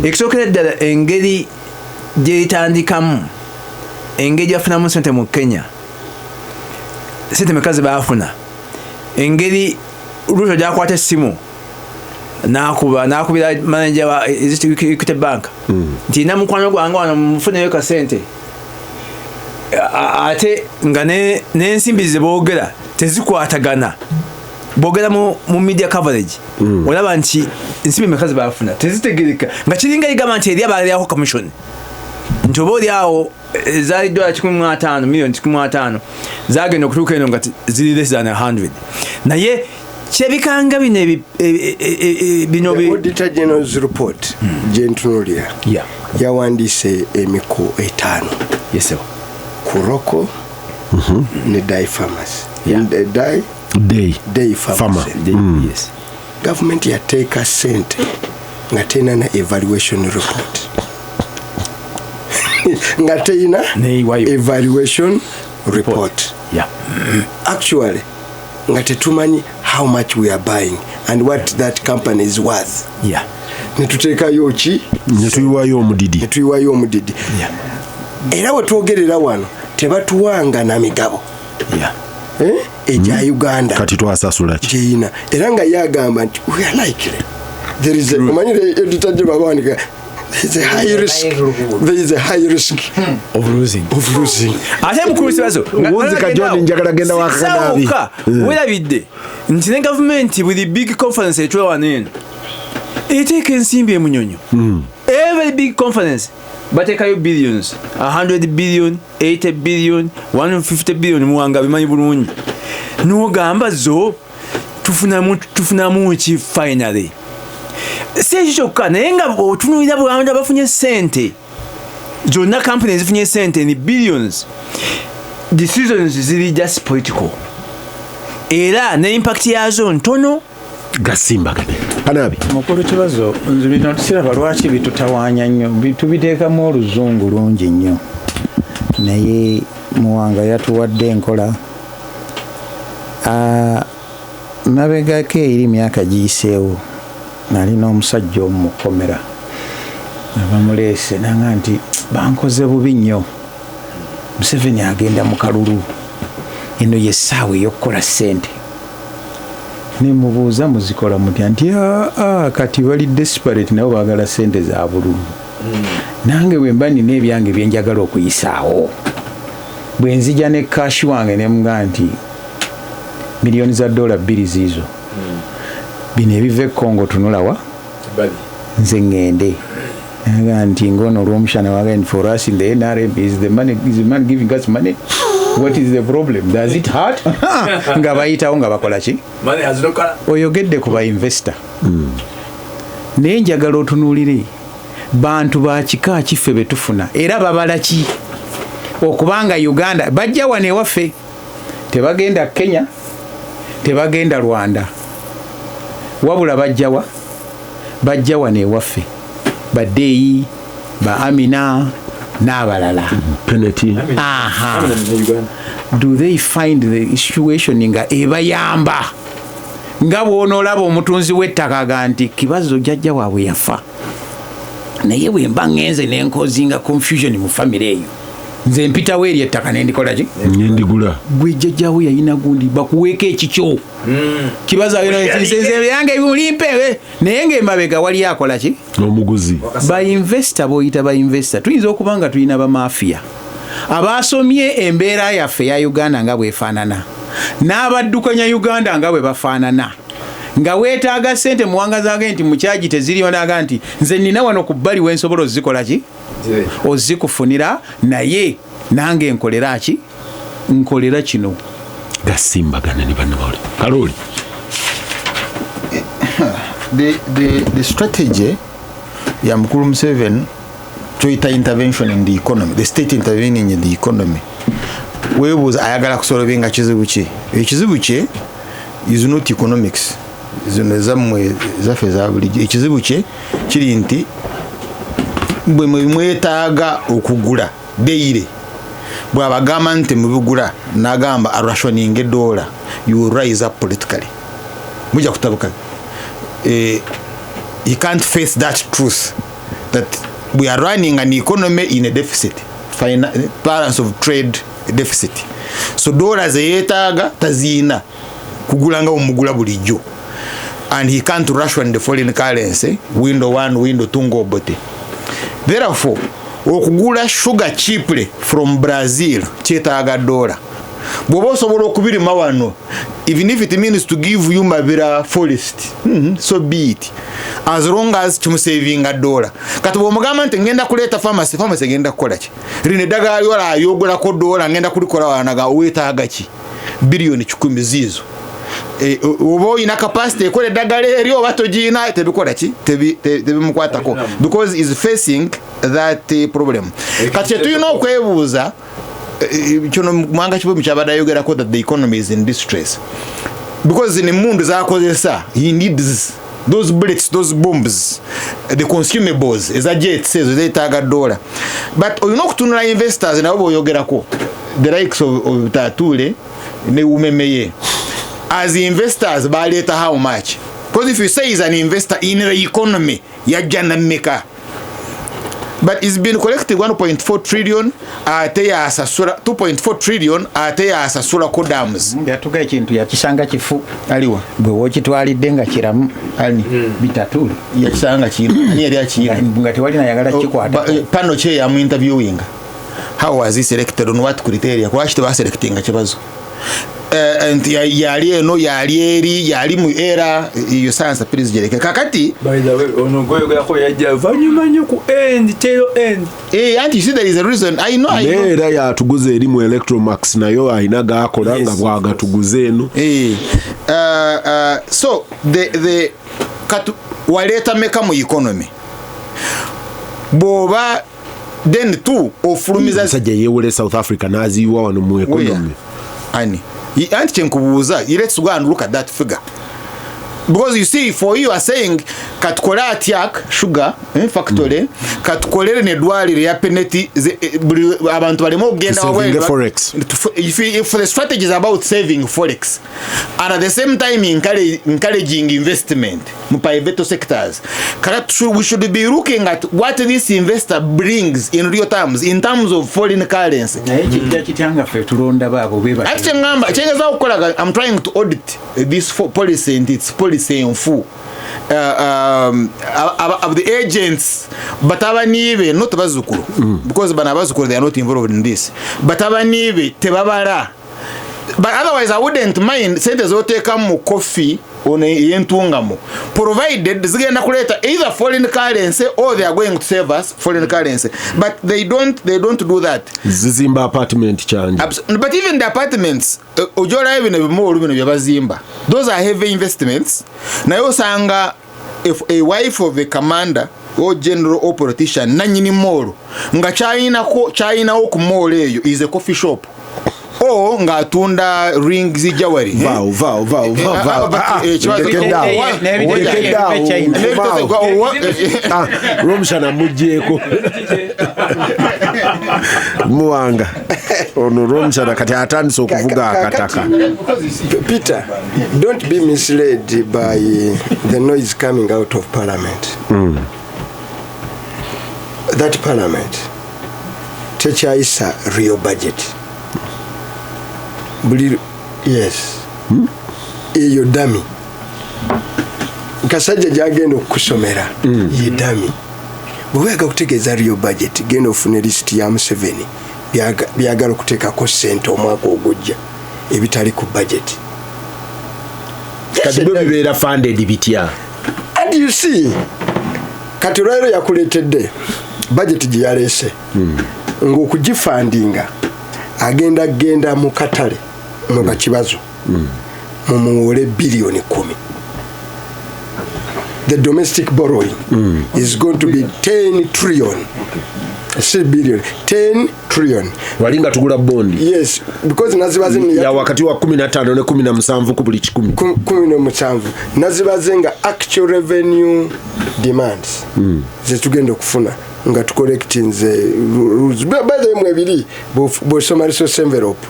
Speaker 1: ekisookera ddala engeri gyeyitandikamu engeri gyafunamu sente mu Kenya sente meka ze baafuna engeri Ruto gyakwata essimu n'akubira manager wa Equity Bank nti namukwano gwange wano mufuneyo ka sente ate nga n'ensimbi ze boogera tezikwatagana boogera mu media coverage olaba nti ensimbi meka ze baafuna tezitegereka nga kiringa ligamba nti eri abalyako commission nti oba oliawo zaali $15 million 15 zagenda okutuuka eno nga ziri less than 100 naye kyebikanga bino
Speaker 4: Auditor General's report gyentunulira yawandiise emiko 5 kuroko ne day pharmacy day pharmacy
Speaker 1: yes
Speaker 4: government yateeka sente nga tena na evaluation report nga tena evaluation report actually nga tetumanyi how much we are buying and what that company is worth netuteekayo ki
Speaker 5: netuyiwayo omudidi
Speaker 4: era wetwogerera wano tebatuwanga na migabo eja Uganda
Speaker 5: kati twasasula
Speaker 4: kiina era nga yagamba nti we are likely there is omanyire editajje babandika there is a high risk
Speaker 1: of losing ate mukulu Kibazo
Speaker 5: wonzika John njagala genda wa Kanaabi
Speaker 1: welabidde nti ne government with the big conference etwa wanene eteeka ensimbi emunyonyo every big conference bateekayo billions 100 billion 80 billion 150 billion muwanga bimanyi bulungi n'ogamba zo tufunamu ki finally si ekyo kyokka naye nga otunuulira bwanda bafunye sente zonna company zifunye sente ni billions decisions ziri just political era ne impact yazo ntono
Speaker 5: Gasimbagane Kanaabi
Speaker 3: mukulu Kibazo bino tusiraba lwaki bitutawaanya nnyo tubiteekamu oluzungu lungi nnyo naye Muwanga yatuwadde enkola mabegako eri myaka giyiseewo nalina omusajja omukomera bamuleese nanga nti bankoze bubi nnyo Museveni agenda mu kalulu eno yessaawa ey'okukola ssente nemubuuza muzikola mutya nti kati bali desperate nabo baagala ssente za bululu nange bwe mba nina ebyange byenjagala okuyisaawo bwe nzija ne kashi wange nemuga nti miliyoni za $2 ziizo bino ebiva e Congo tunulawa nze ngende naga nti ngono Rwomushana waga for us in the NRM is the man giving us money. What is the problem? Does it hurt? Nga bayitawo nga bakola ki?
Speaker 1: Money has no color.
Speaker 3: Oyogedde ku ba investor. Naye njagala otunuulire bantu ba kika kiffe betufuna era babala ki okubanga Uganda bajja wane ewaffe tebagenda Kenya tebagenda Rwanda wabula bajja wane ewaffe Badeyi ba Amina n'abalala
Speaker 5: penalty.
Speaker 3: Do they find the situation nga ebayamba nga bw'onoolaba omutunzi w'ettaka ga nti Kibazo jjajja waabwe yafa naye bwe mba ngenze n'enkozinga confusion mu famire eyo nze mpitawo eri ettaka nendikola ki
Speaker 5: nendigula
Speaker 3: gwe jjajjawo yayina gundi bakuweeko ekikyo Kibazo nze byange bimulimpe naye ng'emabega wali akola ki
Speaker 5: omuguzi
Speaker 3: bainvesta boyita bainvesta tuyinza okuba nga tulina bamafiya abasomye embeera yaffe ya Uganda nga bwefaanana n'abaddukanya Uganda nga bwe bafaanana nga weetaaga ssente muwanga zaage nti mukyaji teziriyo naga nti nze nina wano ku bbali wensobola ozikola ki ozikufunira naye nange nkolera ki nkolera kino
Speaker 5: gasimbagana ne bannabawole Kaloli.
Speaker 2: The strategy ya mukulu Museveni choita intervention in the economy, the state intervening in the economy. Webuuza ayagala kusolvinga kizibu ki? Ekizibu ki is not economics. Zino zamwe zaffe za bulijjo. Ekizibu ki kiri nti bwe mwetaaga okugula deire bw'abagamba nti mubigula n'agamba rationing $1 you will rise up politically mujja kutabuka. You can't face that truth that we are running an economy in a deficit, balance of trade deficit. So dollars eyetaaga tazina kugulanga omugula bulijjo, and he can't ration the foreign currency window 1 window 2 ngobote. Therefore okugula sugar cheaply from Brazil kyetaaga $1. Bw'oba osobola okubirima wano, even if it means to give you Mabira forest, so be it, as long as kimusaving $1. Kati bw'omugamba nti ngenda kuleeta pharmacy ngenda kukola ki? Rino eddagala lyola ayogolako $1 ngenda kulikola wanaga weetaaga ki? Billion 10 ziizo. Oba olina capacity ekola eddagala eryo oba togiina tebikola ki? Tebimukwatako because is facing that problem. Kati tulina okwebuuza kino mwanga kibumu kyabadde ayogerako that the economy is in distress because in mundu zakozesa he needs those bullets, those bombs, the consumables eza jets ezo zeetaaga $1. But olina okutunula investors nabo boyogerako the likes of Tatule ne Umemeye as investors baleeta how much? Because if you say is an investor in the economy yajja nameka, but it's been collected 1.4 trillion ate yasasula 2.4 trillion ate yasasula ko dams
Speaker 3: yatuga ekintu yakisanga kifu
Speaker 2: aliwa
Speaker 3: bwe wokitwalidde nga kiramu
Speaker 2: ani
Speaker 3: bitatule
Speaker 2: yakisanga kino ani yali akira
Speaker 3: nga tewali na yagala kikwata
Speaker 2: pano che ya mu interviewing how was he selected on what criteria kwa kiti ba selectinga Kibazo and yali eno yali eri yali mu era iyo science please jereke kakati
Speaker 1: by the way ono goyo ko yajja vanyuma nyo ku tail end
Speaker 2: anti see there is a reason I know
Speaker 5: era ya tuguze eri mu Electromax nayo ayinaga akola nga bwaga tuguze eno
Speaker 2: so the katu waleta meka mu economy boba then too ofulumiza
Speaker 5: sajja yewole South Africa naziwa wano mu economy
Speaker 2: ani anti chenkubuuza let's go and look at that figure because you see for you are saying katukole atyak sugar factory katukolere nedwalire ya penalty abantu balimo ogenda
Speaker 5: forex
Speaker 2: if the strategy is about saving forex and at the same time encouraging investment in private sectors, we should be looking at what this investor brings in real terms, in terms of foreign currency. I'm trying to audit this policy and its policy in full. Of the agents, but abanibe not bazukuru because banabazukuru they are not involved in this, but abanibe tebabara. But otherwise I wouldn't mind sente zote kama coffee on yentungamo, provided zigenda kuleta either foreign currency or they are going to save us foreign currency, but they don't do that.
Speaker 5: Zizimba apartment change.
Speaker 2: But even the apartments ojola ebintu bimolu bino byabazimba, those are heavy investments. Nayo sanga if a wife of a commander or general or politician nanyini mall nga China oku mall eyo is a coffee shop o nga atunda rings jewelry
Speaker 5: Rwomushana mujeko Muwanga ono Rwomushana kati atandise okuvuga akataka.
Speaker 4: Peter, don't be misled by the noise coming out of parliament. That parliament tekyayisa real budget. Yes. Eyo dami Kasaija gyagenda okusomera ye dami bwega kutegeeza real budget genda ofuna list ya Museveni byagala okuteekako ssente omwaka ogujja ebitali ku budget
Speaker 5: kati bibeera funded bitya.
Speaker 4: And you see kati olwaleero yakuleetedde budget gye yaleese ng'okugifandinga agenda mu katale mu Kibazo mumuwole billion 10. The domestic borrowing is going to be 10 trillion. 6 billion 10 trillion.
Speaker 5: Walinga tugula bondi.
Speaker 4: Yes, because nazibaze
Speaker 5: ya wakati wa 15 ne 17 ku buli 10.
Speaker 4: 17 nazibaze nga actual revenue demands zetugenda okufuna nga tu collecting the rules by the mwebiri bo soma resource envelope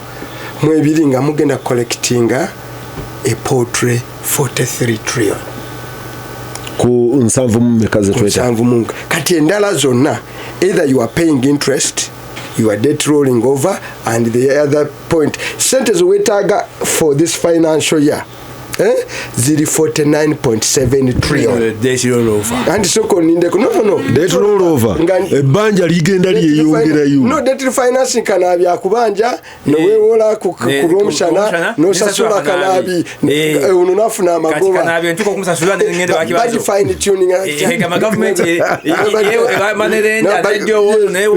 Speaker 4: mwebiri nga mugenda collecting a portrait 43 trillion
Speaker 5: ku nsanvu mumekaze tweta
Speaker 4: nsanvu munga kati endala zonna either you are paying interest, you are debt rolling over, and the other point centers wetaga for this financial year ziri 49.7 trillion
Speaker 1: debt roll over
Speaker 4: and so koninde no
Speaker 5: debt roll over ebanja ligenda lyeyongerayo
Speaker 4: no debt financing Kanaabi akubanja no wewola ku Rwomushana no sasula Kanaabi uno nafuna amagoba
Speaker 1: Kanaabi entuko kumusasula ngende wa Kibazo
Speaker 4: budget fine tuning
Speaker 1: kama government manelenda radio wono ne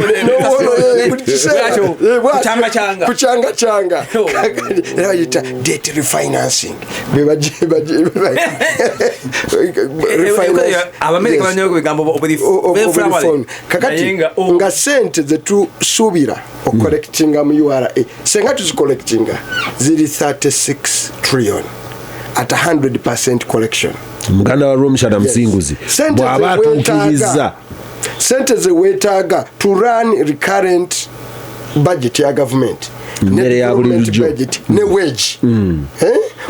Speaker 4: kuchanga era yita debt refinancing
Speaker 1: Abamerika banyogo bigambo obuli
Speaker 4: kakati nga sente zetu subira o collectinga mu URA senga tu collectinga ziri 36 trillion at 100% collection.
Speaker 5: Muganda wa Rwomushana msinguzi bwaba tunkiriza
Speaker 4: sente ze wetaga to run recurrent budget ya government
Speaker 5: mmere ya bulijjo
Speaker 4: ne wage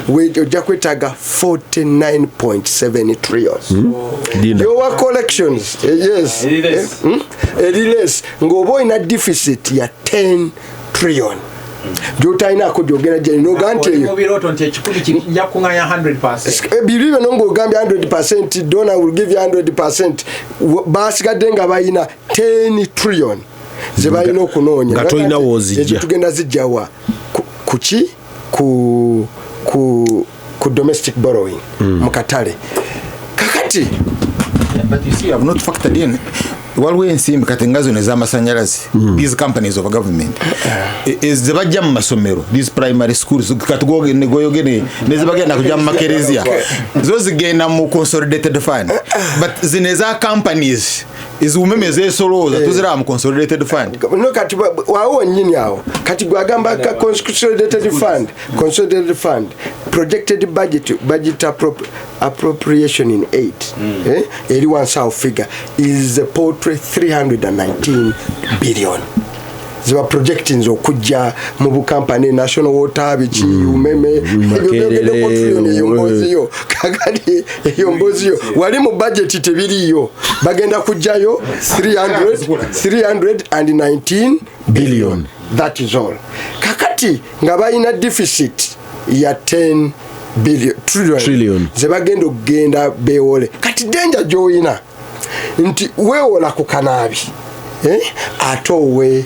Speaker 4: wage ojja kwetaga 49.7 trillion your collections yes less ngobo ina deficit ya 10 trillion Jotaina ko jogera je no gante yo
Speaker 3: biroto nti ekikuli kijja kunganya 100%.
Speaker 4: Biribe nongo gambe 100% donor will give you 100% basigadde nga bayina 10 trillion ze bayina okunonya
Speaker 5: gatoina wozijja
Speaker 4: tugenda zijjawa kuki ku domestic borrowing mukatale kakati
Speaker 2: but you see I have not factored in waliwo ensimbi kati ngazo nez'amasanyalazi these companies of government ezibajja mu masomero these primary schools kati goyogene nezibagenda kujja mu makerezia zo zigenda mu consolidated fund but zineza companies ezumeme zesolooza tuzira mu consolidated fund
Speaker 4: no kati waawo nyini awo kati gwagamba ka consolidated fund projected budget appropriation in 8 eri one south figure is a portrait 319 billion ziba projecting okujja mu bukampani national water bichi umeme yomboziyo kakati yomboziyo wali mu budget tebiriyo bagenda kujjayo 319 billion. That is all. Kakati nga bayina deficit ya 10 trillion zebagenda okugenda bewole kati denja joyina nti wewola ku Kanaabi atowe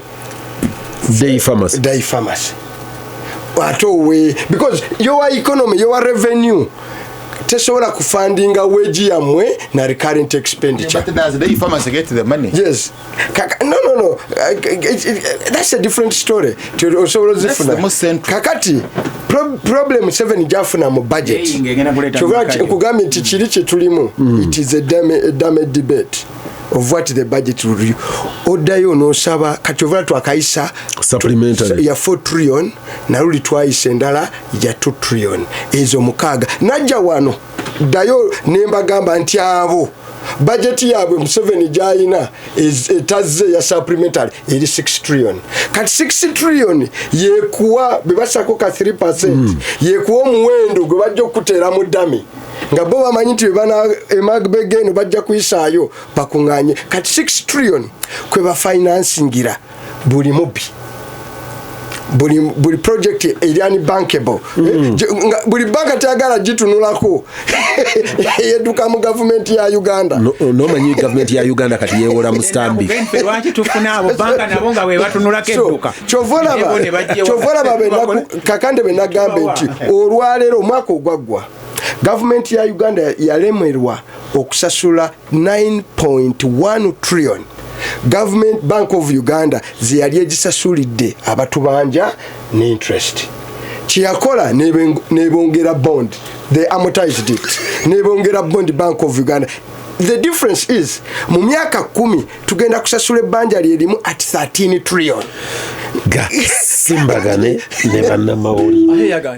Speaker 5: day pharmacy
Speaker 4: atowe because your economy, your revenue tesobola kufundinga wage yamwe na recurrent expenditure.
Speaker 2: But does the pharmacy get the money?
Speaker 4: Yes. No. That's a different story.
Speaker 2: That's the most central.
Speaker 4: Kakati problem 7 jafuna mu budget. Kugamba nti kiri kye tulimu. It is a damn debate of what the budget will do. Odayo no saba kachovala twakaisa
Speaker 5: supplementary
Speaker 4: ya 4 trillion na ruli twaise ndala ya 2 trillion ezo mukaga najja wano dayo nemba gamba nti abo budget yabwe 7 jaina is etazze ya supplementary eri 6 trillion kati 6 trillion yekuwa bebasako ka 3% yekuwa omuwendo gwe bajja okutera mu dami nga bo bamanyi nti bana emagbegeno bajja kuyisaayo bakunganye kati 6 trillion kwe ba financingira buli mubi buli project eriani bankable buli banka tagala jitunulako yeduka mu government ya Uganda
Speaker 5: no manyi government ya Uganda kati yewola mu stambi
Speaker 3: lwaki tufuna abo banka nabo nga we batunulako eduka
Speaker 4: chovola ba Kakande benagambe nti olwalero mwako ogwaggwa government ya Uganda yalemerwa okusasula 9.1 trillion. Government Bank of Uganda ziyali egisasulidde abatubanja ne interest. Chiyakola nebongera bond. They amortized it. Nebongera bond Bank of Uganda. The difference is mu myaka 10 tugenda kusasula banja lyerimu at 13 trillion.
Speaker 5: Gasimbagane ne bannamawulire.